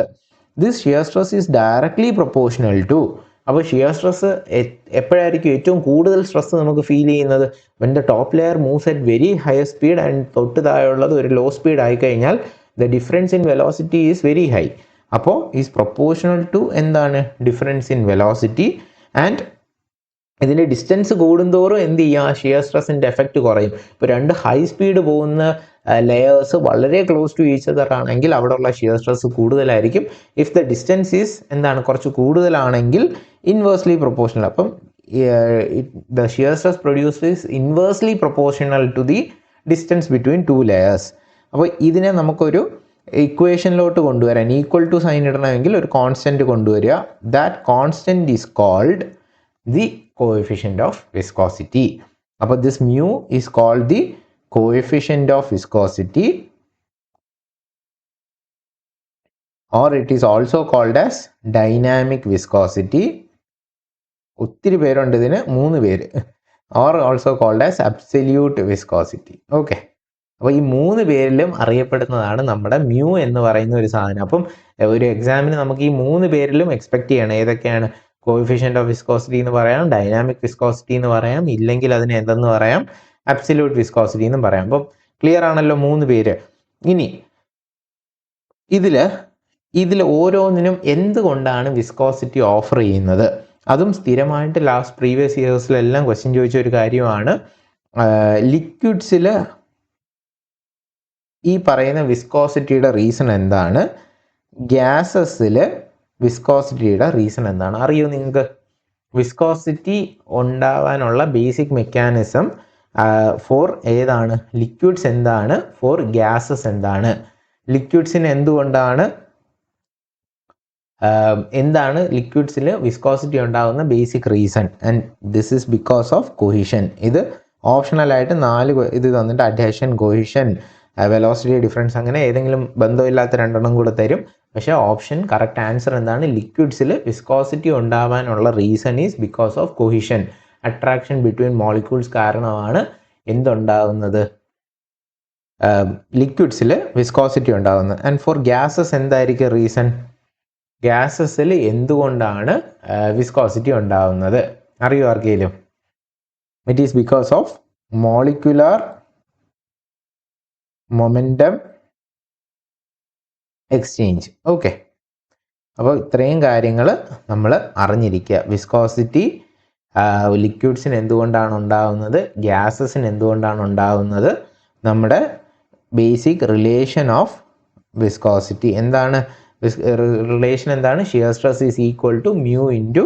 This shear stress is directly proportional to. അപ്പോൾ ഷിയർ സ്ട്രെസ് എപ്പോഴായിരിക്കും ഏറ്റവും കൂടുതൽ സ്ട്രെസ് നമുക്ക് ഫീൽ ചെയ്യുന്നത്, when the top layer moves at very higher speed and തൊട്ട് താഴെയുള്ളത് ഒരു ലോ സ്പീഡ് ആയിക്കഴിഞ്ഞാൽ the difference in velocity is very high. അപ്പോൾ ഈസ് പ്രൊപ്പോർഷണൽ ടു എന്താണ്, ഡിഫറൻസ് ഇൻ വെലോസിറ്റി. ആൻഡ് ഇതിൻ്റെ ഡിസ്റ്റൻസ് കൂടുന്തോറും എന്ത് ചെയ്യുക, ഷിയർ സ്ട്രെസ്സിൻ്റെ എഫക്റ്റ് കുറയും. ഇപ്പോൾ രണ്ട് ഹൈ സ്പീഡ് പോകുന്ന ലെയേഴ്സ് വളരെ ക്ലോസ് ടു ഈച്ച് അതർ ആണെങ്കിൽ അവിടെയുള്ള ഷിയർ സ്ട്രെസ് കൂടുതലായിരിക്കും. ഇഫ് ദ ഡിസ്റ്റൻസ് ഈസ് എന്താണ്, കുറച്ച് കൂടുതലാണെങ്കിൽ ഇൻവേഴ്സ്ലി പ്രൊപ്പോർഷണൽ. അപ്പം the shear stress produced is inversely proportional to the distance between two layers. അപ്പോൾ ഇതിനെ നമുക്കൊരു ഇക്വേഷനിലോട്ട് കൊണ്ടുവരാൻ, ഈക്വൽ ടു സൈൻ ഇടണമെങ്കിൽ ഒരു കോൺസ്റ്റൻറ്റ് കൊണ്ടുവരിക. That constant is called the coefficient of viscosity. അപ്പോൾ this mu is called the coefficient of viscosity, or it is also called as dynamic viscosity. ഒത്തിരി പേരുണ്ട് ഇതിന്, 3 പേര്. or also called as absolute viscosity. Okay, അപ്പോൾ ഈ 3 പേരിലും അറിയപ്പെടുന്നതാണ് നമ്മുടെ mu എന്ന് പറയുന്ന ഒരു സാധനം. അപ്പം ഒരു എക്സാമിന് നമുക്ക് ഈ 3 പേരിലും എക്സ്പെക്ട് ചെയ്യണം. ഏതൊക്കെയാണ്, കോഎഫിഷ്യന്റ് ഓഫ് വിസ്കോസിറ്റി എന്ന് പറയാം, ഡൈനാമിക് വിസ്കോസിറ്റി എന്ന് പറയാം, ഇല്ലെങ്കിൽ അതിന് എന്തെന്ന് പറയാം, അബ്സല്യൂട്ട് വിസ്കോസിറ്റി എന്നും പറയാം. അപ്പം ക്ലിയർ ആണല്ലോ 3 പേര്. ഇനി ഇതിൽ ഓരോന്നിനും എന്തുകൊണ്ടാണ് വിസ്കോസിറ്റി ഓഫർ ചെയ്യുന്നത്, അതും സ്ഥിരമായിട്ട് പ്രീവിയസ് ഇയേഴ്സിലെല്ലാം ക്വസ്റ്റ്യൻ ചോദിച്ച ഒരു കാര്യമാണ്. ലിക്വിഡ്സിൽ ഈ പറയുന്ന വിസ്കോസിറ്റിയുടെ റീസൺ എന്താണ്, ഗ്യാസസിൽ വിസ്കോസിറ്റിയുടെ റീസൺ എന്താണ്, അറിയോ നിങ്ങൾക്ക്? വിസ്കോസിറ്റി ഉണ്ടാവാനുള്ള ബേസിക് മെക്കാനിസം ഫോർ ഏതാണ്, ലിക്വിഡ്സ് എന്താണ്, ഫോർ ഗ്യാസസ് എന്താണ്. ലിക്വിഡ്സിന് എന്താണ് ലിക്വിഡ്സിൽ വിസ്കോസിറ്റി ഉണ്ടാകുന്ന basic reason, and this is because of cohesion. ഇത് ഓപ്ഷണലായിട്ട് 4 ഇത് തന്നിട്ട് അഡ്ഹഷൻ, കൊഹിഷൻ, വെലോസിറ്റി ഡിഫറൻസ്, അങ്ങനെ ഏതെങ്കിലും ബന്ധമില്ലാത്ത 2 കൂടെ തരും. പക്ഷേ ഓപ്ഷൻ കറക്റ്റ് ആൻസർ എന്താണ്, ലിക്വിഡ്സിൽ വിസ്കോസിറ്റി ഉണ്ടാവാനുള്ള reason is because of cohesion, attraction between molecules കാരണമാണ് എന്തുണ്ടാകുന്നത്, ലിക്വിഡ്സിൽ വിസ്കോസിറ്റി ഉണ്ടാകുന്നത്. ആൻഡ് ഫോർ ഗ്യാസസ് എന്തായിരിക്കും റീസൺ, ഗ്യാസസിൽ എന്തുകൊണ്ടാണ് വിസ്കോസിറ്റി ഉണ്ടാകുന്നത്, അറിയോ ആർക്കെങ്കിലും? It is because of molecular momentum exchange. Okay, അപ്പോൾ ഇത്രയും കാര്യങ്ങൾ നമ്മൾ അറിഞ്ഞിരിക്കുക. വിസ്കോസിറ്റി ലിക്വിഡ്സിന് എന്തുകൊണ്ടാണ് ഉണ്ടാകുന്നത്, ഗ്യാസസിന് എന്തുകൊണ്ടാണ് ഉണ്ടാകുന്നത്, നമ്മുടെ ബേസിക് റിലേഷൻ ഓഫ് വിസ്കോസിറ്റി എന്താണ്, റിലേഷൻ എന്താണ്, shear stress is equal to mu into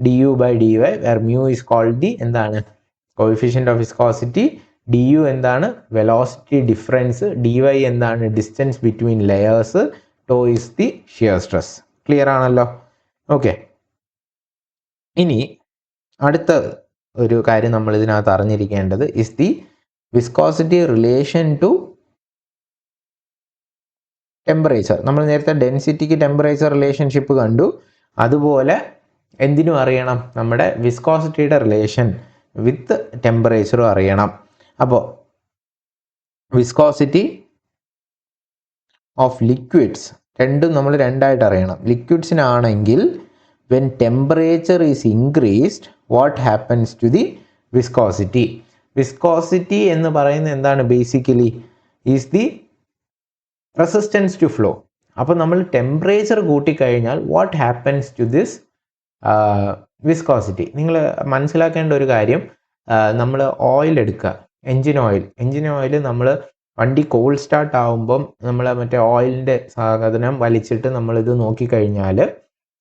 du/dy, where mu is called the എന്താണ്, കോഎഫിഷ്യന്റ് ഓഫ് വിസ്കോസിറ്റി, du എന്താണ്, വെലോസിറ്റി ഡിഫറൻസ്, dy എന്താണ്, distance between layers, tau is the shear stress. Clear ആണല്ലോ? Okay, ഇനി അടുത്ത ഒരു കാര്യം നമ്മൾ ഇതിനകത്ത് അറിഞ്ഞിരിക്കേണ്ടത് is the viscosity relation to temperature. നമ്മൾ നേരത്തെ ഡെൻസിറ്റിക്ക് ടെമ്പറേച്ചർ റിലേഷൻഷിപ്പ് കണ്ടു, അതുപോലെ എന്തിനും അറിയണം, നമ്മുടെ വിസ്കോസിറ്റിയുടെ റിലേഷൻ വിത്ത് ടെമ്പറേച്ചറും അറിയണം. അപ്പോൾ വിസ്കോസിറ്റി ഓഫ് ലിക്വിഡ്സ് രണ്ടും നമ്മൾ രണ്ടായിട്ട് അറിയണം. ലിക്വിഡ്സിനാണെങ്കിൽ when temperature is increased what happens to the viscosity. Viscosity എന്ന് പറയുന്നത് എന്താണ്, basically is the resistance to flow. അപ്പോൾ നമ്മൾ ടെമ്പറേച്ചർ കൂട്ടിക്കഴിഞ്ഞാൽ what happens to this viscosity. നിങ്ങൾ മനസ്സിലാക്കേണ്ട ഒരു കാര്യം, നമ്മൾ ഓയിൽ എടുക്കുക, എൻജിൻ ഓയിൽ നമ്മൾ വണ്ടി കോൾഡ് സ്റ്റാർട്ട് ആകുമ്പം നമ്മൾ മറ്റേ ഓയിലിൻ്റെ സാധനം വലിച്ചിട്ട് നമ്മളിത് നോക്കിക്കഴിഞ്ഞാൽ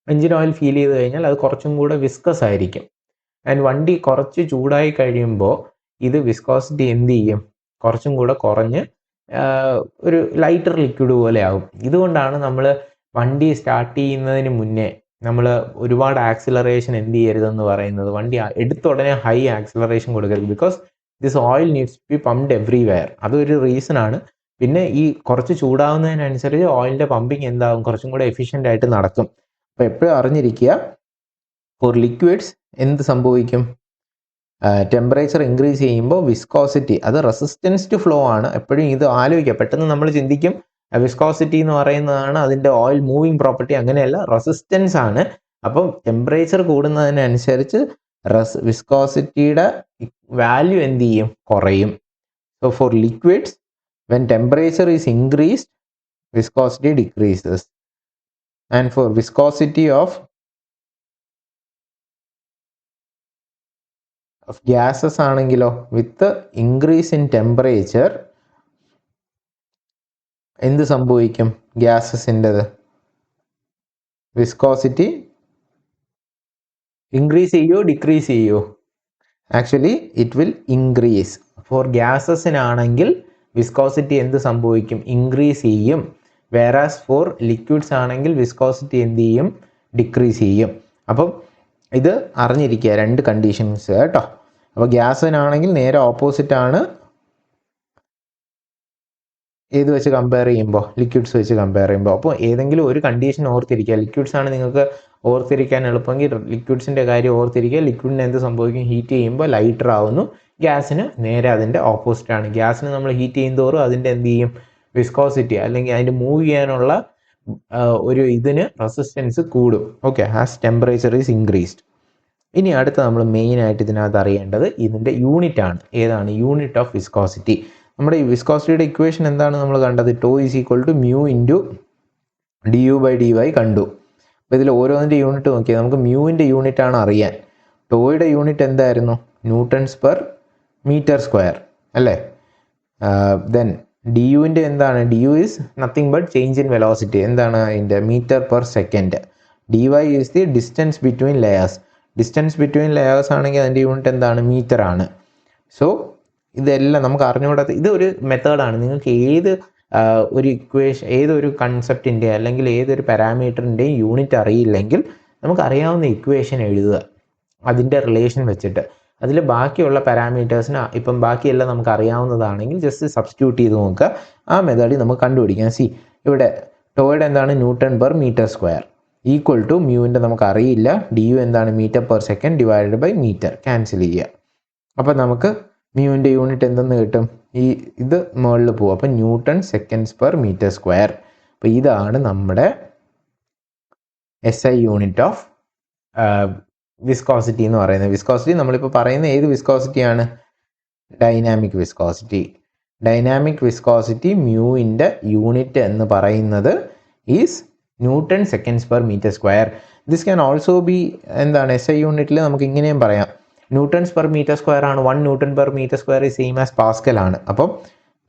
എഞ്ചിൻ ഓയിൽ ഫീൽ ചെയ്ത് കഴിഞ്ഞാൽ അത് കുറച്ചും കൂടെ വിസ്കസ് ആയിരിക്കും. ആൻഡ് വണ്ടി കുറച്ച് ചൂടായി കഴിയുമ്പോൾ ഇത് വിസ്കോസിറ്റി എന്ത് ചെയ്യും, കുറച്ചും കൂടെ കുറഞ്ഞ് ഒരു ലൈറ്റർ ലിക്വിഡ് പോലെ ആകും. ഇതുകൊണ്ടാണ് നമ്മൾ വണ്ടി സ്റ്റാർട്ട് ചെയ്യുന്നതിന് മുന്നേ നമ്മൾ ഒരുപാട് ആക്സിലറേഷൻ എന്ത് ചെയ്യരുതെന്ന് പറയുന്നത്. വണ്ടി എടുത്ത ഉടനെ ഹൈ ആക്സിലറേഷൻ കൊടുക്കരുത്. Because this oil needs to be pumped everywhere. അതൊരു റീസൺ ആണ്. പിന്നെ ഈ കുറച്ച് ചൂടാവുന്നതിനനുസരിച്ച് ഓയിലിൻ്റെ പമ്പിങ് എന്താകും, കുറച്ചും കൂടെ എഫിഷ്യൻ്റ് ആയിട്ട് നടക്കും. അപ്പോൾ എപ്പോഴും അറിഞ്ഞിരിക്കുക, ഫോർ ലിക്വിഡ്സ് എന്ത് സംഭവിക്കും, ടെമ്പറേച്ചർ ഇൻക്രീസ് ചെയ്യുമ്പോൾ വിസ്കോസിറ്റി, അത് റെസിസ്റ്റൻസ് ടു ഫ്ലോ ആണ്. എപ്പോഴും ഇത് ആലോചിക്കുക. പെട്ടെന്ന് നമ്മൾ ചിന്തിക്കും വിസ്കോസിറ്റി എന്ന് പറയുന്നതാണ് അതിൻ്റെ ഓയിൽ മൂവിങ് പ്രോപ്പർട്ടി. അങ്ങനെയല്ല, റെസിസ്റ്റൻസ് ആണ്. അപ്പം ടെമ്പറേച്ചർ കൂടുന്നതിനനുസരിച്ച് വിസ്കോസിറ്റിയുടെ വാല്യൂ എന്ത് ചെയ്യും, കുറയും. So for liquids when temperature is increased, viscosity decreases. And for viscosity of gases ആണെങ്കിലോ, with increase in temperature എന്ത് സംഭവിക്കും, ഗ്യാസസിൻ്റെത് വിസ്കോസിറ്റി ഇൻക്രീസ് ചെയ്യോ ഡിക്രീസ് ചെയ്യോ? Actually it will increase. For ഗ്യാസസിനാണെങ്കിൽ വിസ്കോസിറ്റി എന്ത് സംഭവിക്കും, ഇൻക്രീസ് ചെയ്യും. വേറാസ് ഫോർ ലിക്വിഡ്സ് ആണെങ്കിൽ വിസ്കോസിറ്റി എന്ത് ചെയ്യും, ഡിക്രീസ് ചെയ്യും. അപ്പം ഇത് അറിഞ്ഞിരിക്കുക, രണ്ട് കണ്ടീഷൻസ് കേട്ടോ. അപ്പോൾ ഗ്യാസിനാണെങ്കിൽ നേരെ ഓപ്പോസിറ്റ് ആണ് ഏത് വെച്ച് കമ്പയർ ചെയ്യുമ്പോൾ, ലിക്വിഡ്സ് വെച്ച് കമ്പയർ ചെയ്യുമ്പോൾ. അപ്പോൾ ഏതെങ്കിലും ഒരു കണ്ടീഷൻ ഓർത്തിരിക്കുക. ലിക്വിഡ്സ് ആണ് നിങ്ങൾക്ക് ഓർത്തിരിക്കാൻ എളുപ്പമെങ്കിൽ ലിക്വിഡ്സിൻ്റെ കാര്യം ഓർത്തിരിക്കുക. ലിക്വിഡിന് എന്ത് സംഭവിക്കും, ഹീറ്റ് ചെയ്യുമ്പോൾ ലൈറ്റർ ആവുന്നു. ഗ്യാസിന് നേരെ അതിൻ്റെ ഓപ്പോസിറ്റ് ആണ്. ഗ്യാസിന് നമ്മൾ ഹീറ്റ് ചെയ്യുന്നതോറും അതിൻ്റെ എന്ത് ചെയ്യും, വിസ്കോസിറ്റി അല്ലെങ്കിൽ അതിൻ്റെ മൂവ് ചെയ്യാനുള്ള ഒരു ഇതിന് റെസിസ്റ്റൻസ് കൂടും. Okay, as temperature is increased. ഇനി അടുത്ത നമ്മൾ മെയിനായിട്ട് ഇതിനകത്ത് അറിയേണ്ടത് ഇതിൻ്റെ യൂണിറ്റ് ആണ്. ഏതാണ് യൂണിറ്റ് ഓഫ് വിസ്കോസിറ്റി? നമ്മുടെ ഈ വിസ്കോസിറ്റിയുടെ ഇക്വേഷൻ എന്താണ് നമ്മൾ കണ്ടത്, tau is equal to mu into d u by d y കണ്ടു. അപ്പോൾ ഇതിൽ ഓരോന്നിൻ്റെ യൂണിറ്റ് നോക്കിയാൽ നമുക്ക് മ്യൂവിൻ്റെ യൂണിറ്റ് ആണ് അറിയാൻ. ടോയുടെ യൂണിറ്റ് എന്തായിരുന്നു, ന്യൂട്ടൺസ് പെർ മീറ്റർ സ്ക്വയർ അല്ലേ. ദെൻ ഡി യുവിൻ്റെ എന്താണ്, d u is nothing but change in velocity. എന്താണ് അതിൻ്റെ, metre per second. D y is the distance between layers. Distance between layers ആണെങ്കിൽ അതിൻ്റെ യൂണിറ്റ് എന്താണ്, മീറ്റർ ആണ്. സോ ഇതെല്ലാം നമുക്ക് അറിഞ്ഞുകൂടാത്ത ഇതൊരു മെത്തേഡാണ്. നിങ്ങൾക്ക് ഏത് ഒരു ഇക്വേഷൻ, ഏതൊരു കൺസെപ്റ്റിൻ്റെ അല്ലെങ്കിൽ ഏതൊരു പാരാമീറ്ററിൻ്റെയും യൂണിറ്റ് അറിയില്ലെങ്കിൽ നമുക്കറിയാവുന്ന ഇക്വേഷൻ എഴുതുക അതിൻ്റെ റിലേഷൻ വെച്ചിട്ട്. അതിൽ ബാക്കിയുള്ള പാരാമീറ്റേഴ്സിന് ഇപ്പം ബാക്കിയെല്ലാം നമുക്ക് അറിയാവുന്നതാണെങ്കിൽ ജസ്റ്റ് സബ്സ്റ്റിറ്റ്യൂട്ട് ചെയ്ത് നോക്കുക. ആ മെത്തേഡിൽ നമുക്ക് കണ്ടുപിടിക്കാം. സി ഇവിടെ ടോയുടെ എന്താണ്, newton per metre square equal to മ്യൂവിൻ്റെ നമുക്ക് അറിയില്ല, ഡി യു എന്താണ്, metre per second divided by metre, cancel ചെയ്യുക. അപ്പോൾ നമുക്ക് മ്യൂവിൻ്റെ യൂണിറ്റ് എന്തെന്ന് കിട്ടും, ഇത് മുകളിൽ പോകും. അപ്പോൾ newton seconds per metre square. അപ്പോൾ ഇതാണ് നമ്മുടെ SI യൂണിറ്റ് ഓഫ് വിസ്കോസിറ്റി എന്ന് പറയുന്നത്. വിസ്കോസിറ്റി നമ്മളിപ്പോൾ പറയുന്ന ഏത് വിസ്കോസിറ്റിയാണ്, ഡൈനാമിക് വിസ്കോസിറ്റി. ഡൈനാമിക് വിസ്കോസിറ്റി മ്യൂവിൻ്റെ യൂണിറ്റ് എന്ന് പറയുന്നത് is newton seconds per metre square. This can also be എന്താണ്, SI യൂണിറ്റിൽ നമുക്ക് ഇങ്ങനെയും പറയാം, ന്യൂട്ടൺസ് പെർ മീറ്റർ സ്ക്വയർ ആണ്. 1 newton per metre square is same as pascal ആണ്. അപ്പം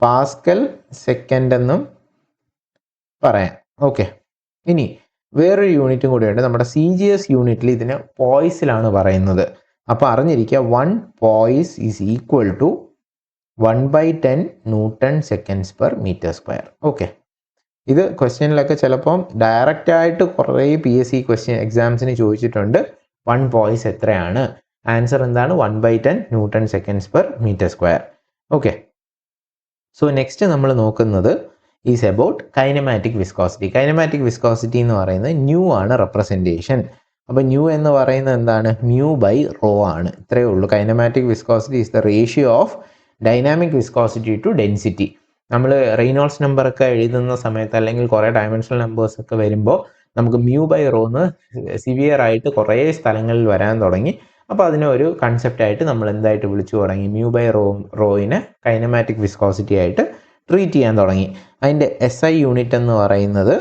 പാസ്കൽ സെക്കൻഡ് എന്നും പറയാം. ഓക്കെ, ഇനി വേറൊരു യൂണിറ്റും കൂടെയുണ്ട്. നമ്മുടെ CGS യൂണിറ്റിൽ ഇതിന് പോയ്സിലാണ് പറയുന്നത്. അപ്പോൾ അറിഞ്ഞിരിക്കുക, 1 poise is equal to 1/10 newton seconds per metre square. Okay, ഇത് ക്വസ്റ്റ്യനിലൊക്കെ ചിലപ്പം ഡയറക്റ്റായിട്ട് കുറേ PSC ക്വസ്റ്റ്യൻ എക്സാംസിന് ചോദിച്ചിട്ടുണ്ട്. 1 പോയ്സ് എത്രയാണ്, ആൻസർ എന്താണ്, 1/10 newton seconds per metre square. Okay, so next നമ്മൾ നോക്കുന്നത് is about kinematic viscosity. Kinematic viscosity എന്ന് പറയുന്നത് ന്യൂ ആണ് റെപ്രസെൻറ്റേഷൻ. അപ്പോൾ ന്യൂ എന്ന് പറയുന്നത് എന്താണ്, മ്യൂ ബൈ റോ ആണ്. ഇത്രയേ ഉള്ളൂ. Kinematic viscosity is the ratio of dynamic viscosity to density. നമ്മൾ റെയ്നോൾഡ്സ് നമ്പറൊക്കെ എഴുതുന്ന സമയത്ത് അല്ലെങ്കിൽ കുറേ ഡയമെൻഷണൽ നമ്പേഴ്സ് ഒക്കെ വരുമ്പോൾ നമുക്ക് മ്യൂ ബൈ റോ എന്ന് സിവിയർ ആയിട്ട് കുറേ സ്ഥലങ്ങളിൽ വരാൻ തുടങ്ങി. അപ്പോൾ അതിനെ ഒരു കൺസെപ്റ്റായിട്ട് നമ്മൾ എന്തായിട്ട് വിളിച്ചു തുടങ്ങി, മ്യൂ ബൈ റോയിനെ കൈനമാറ്റിക് വിസ്കോസിറ്റി ആയിട്ട് ട്രീറ്റ് ചെയ്യാൻ തുടങ്ങി. അതിൻ്റെ SI യൂണിറ്റ് എന്ന് പറയുന്നത്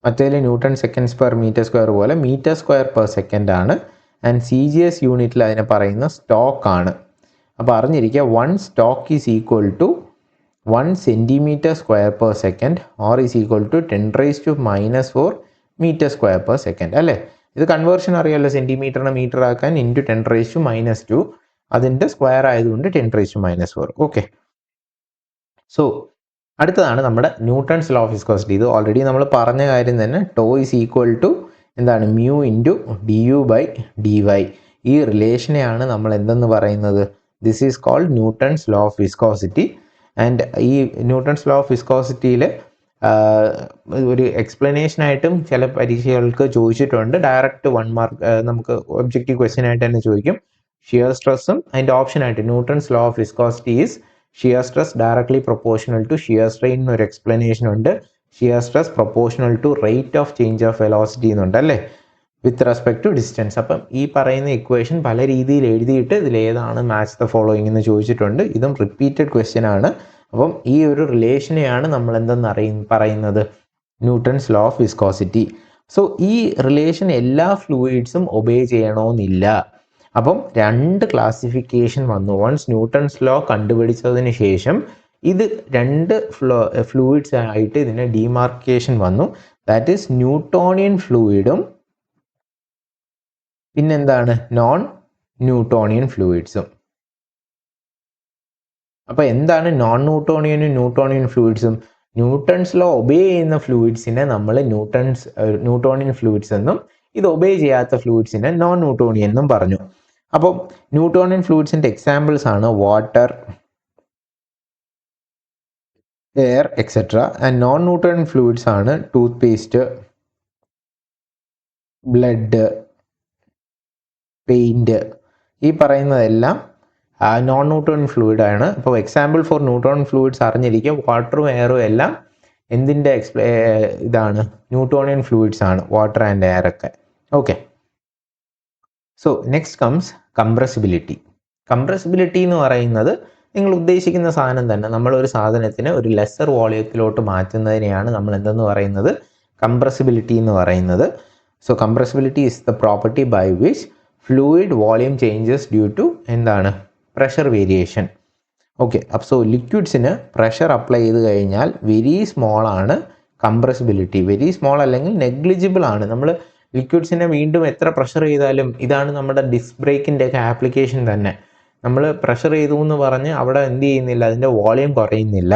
മറ്റേതിൽ newton seconds per metre square പോലെ മീറ്റർ സ്ക്വയർ പെർ സെക്കൻഡ് ആണ്. ആൻഡ് CGS യൂണിറ്റിൽ അതിനെ പറയുന്ന സ്റ്റോക്ക് ആണ്. അപ്പോൾ അറിഞ്ഞിരിക്കുക, 1 stoke is equal to 1 centimetre square per second or is equal to 10⁻⁻⁴ metre square per second അല്ലേ. ഇത് കൺവേർഷൻ അറിയാമല്ലോ, സെൻറ്റിമീറ്ററിനെ മീറ്റർ ആക്കാൻ ഇൻറ്റു 10⁻⁻², അതിൻ്റെ സ്ക്വയർ ആയതുകൊണ്ട് 10⁻⁻4. ഓക്കെ. സോ അടുത്തതാണ് നമ്മുടെ ന്യൂട്ടൺസ് ലോ ഓഫ് വിസ്കോസിറ്റി. ഇത് ഓൾറെഡി നമ്മൾ പറഞ്ഞ കാര്യം തന്നെ. ടോ ഈസ് ഈക്വൽ ടു എന്താണ്, മ്യൂ ഇൻറ്റു du/dy. ഈ റിലേഷനെയാണ് നമ്മൾ എന്തെന്ന് പറയുന്നത്, this is called Newton's law of viscosity. And ഈ ന്യൂട്ടൺസ് ലോ ഓഫ് വിസ്കോസിറ്റിയിൽ ഒരു എക്സ്പ്ലനേഷനായിട്ടും ചില പരീക്ഷകൾക്ക് ചോദിച്ചിട്ടുണ്ട്. ഡയറക്റ്റ് 1 മാർക്ക് നമുക്ക് ഒബ്ജക്റ്റീവ് ക്വസ്റ്റ്യൻ ആയിട്ട് തന്നെ ചോദിക്കും. ഷിയർ സ്ട്രെസ്സും അതിൻ്റെ ഓപ്ഷനായിട്ട് Newton's law of viscosity is shear stress directly proportional to shear strain എന്നൊരു എക്സ്പ്ലനേഷൻ ഉണ്ട്. Shear stress proportional to rate of change of velocity എന്നുണ്ട് അല്ലേ, വിത്ത് റെസ്പെക്ട് ടു ഡിസ്റ്റൻസ്. അപ്പം ഈ പറയുന്ന ഇക്വേഷൻ പല രീതിയിൽ എഴുതിയിട്ട് ഇതിലേതാണ് മാച്ച് ദ ഫോളോയിങ് എന്ന് ചോദിച്ചിട്ടുണ്ട്. ഇതും റിപ്പീറ്റഡ് ക്വസ്റ്റ്യൻ ആണ്. അപ്പം ഈ ഒരു റിലേഷനെയാണ് നമ്മൾ എന്തെന്ന് പറയുന്നത്, Newton's law of viscosity. So ഈ റിലേഷൻ എല്ലാ ഫ്ലൂയിഡ്സും ഒബേ ചെയ്യണമെന്നില്ല. അപ്പം 2 ക്ലാസിഫിക്കേഷൻ വന്നു. വൺസ് ന്യൂട്ടൺസ് ലോ കണ്ടുപിടിച്ചതിന് ശേഷം ഇത് 2 ഫ്ലൂയിഡ്സ് ആയിട്ട് ഇതിന് ഡിമാർക്കേഷൻ വന്നു. ദാറ്റ് ഈസ് ന്യൂട്ടോണിയൻ ഫ്ലൂയിഡും പിന്നെന്താണ്, നോൺ ന്യൂട്ടോണിയൻ ഫ്ലൂയിഡ്സും. അപ്പോൾ എന്താണ് നോൺ ന്യൂട്ടോണിയനും ന്യൂട്ടോണിയൻ ഫ്ലൂയിഡ്സും? ന്യൂട്ടൺസ് ലോ ഒബേ ചെയ്യുന്ന ഫ്ലൂയിഡ്സിനെ നമ്മൾ ന്യൂട്ടോണിയൻ ഫ്ലൂയിഡ്സ് എന്നും, ഇത് ഒബേ ചെയ്യാത്ത ഫ്ലൂയിഡ്സിനെ നോൺ ന്യൂട്ടോണിയൻ എന്നും പറഞ്ഞു. അപ്പോൾ ന്യൂട്ടോണിയൻ ഫ്ലൂയിഡ്സിൻ്റെ എക്സാമ്പിൾസ് ആണ് water, air etcetera. And non Newtonian fluids ആണ് ടൂത്ത് പേസ്റ്റ്, ബ്ലഡ്, പെയിൻറ്റ്. ഈ പറയുന്നതെല്ലാം നോൺ ന്യൂട്ടോണിയൻ ഫ്ലൂയിഡ് ആണ്. അപ്പോൾ എക്സാമ്പിൾ ഫോർ ന്യൂട്ടോണിയൻ ഫ്ലൂയിഡ്സ് അറിഞ്ഞിരിക്കുക. വാട്ടറും എയറും എല്ലാം എന്തിൻ്റെ ഇതാണ്, ന്യൂട്ടോണിയൻ ഫ്ലൂയിഡ്സ് ആണ്, വാട്ടർ ആൻഡ് എയർ ഒക്കെ. Okay. So next comes compressibility. Compressibility എന്ന് പറയുന്നത് നിങ്ങൾ ഉദ്ദേശിക്കുന്ന സാധനം തന്നെ. നമ്മളൊരു സാധനത്തിന് ഒരു ലെസ്സർ വോളിയത്തിലോട്ട് മാറ്റുന്നതിനെയാണ് നമ്മൾ എന്തെന്ന് പറയുന്നത്, കംപ്രസിബിലിറ്റി എന്ന് പറയുന്നത്. So compressibility is the property by which fluid volume changes due to എന്താണ്, പ്രഷർ വേരിയേഷൻ. ഓക്കെ. അപ്പോൾ സോ ലിക്വിഡ്സിന് പ്രഷർ അപ്ലൈ ചെയ്ത് കഴിഞ്ഞാൽ വെരി സ്മോൾ ആണ് കംപ്രസിബിലിറ്റി. വെരി സ്മോൾ അല്ലെങ്കിൽ നെഗ്ലിജിബിൾ ആണ്. നമ്മൾ ലിക്വിഡ്സിനെ വീണ്ടും എത്ര പ്രഷർ ചെയ്താലും, ഇതാണ് നമ്മുടെ ഡിസ്ക് ബ്രേക്കിൻ്റെ ഒക്കെ ആപ്ലിക്കേഷൻ തന്നെ. നമ്മൾ പ്രഷർ ചെയ്തു എന്ന് പറഞ്ഞ് അവിടെ എന്ത് ചെയ്യുന്നില്ല, അതിൻ്റെ വോളിയം കുറയുന്നില്ല.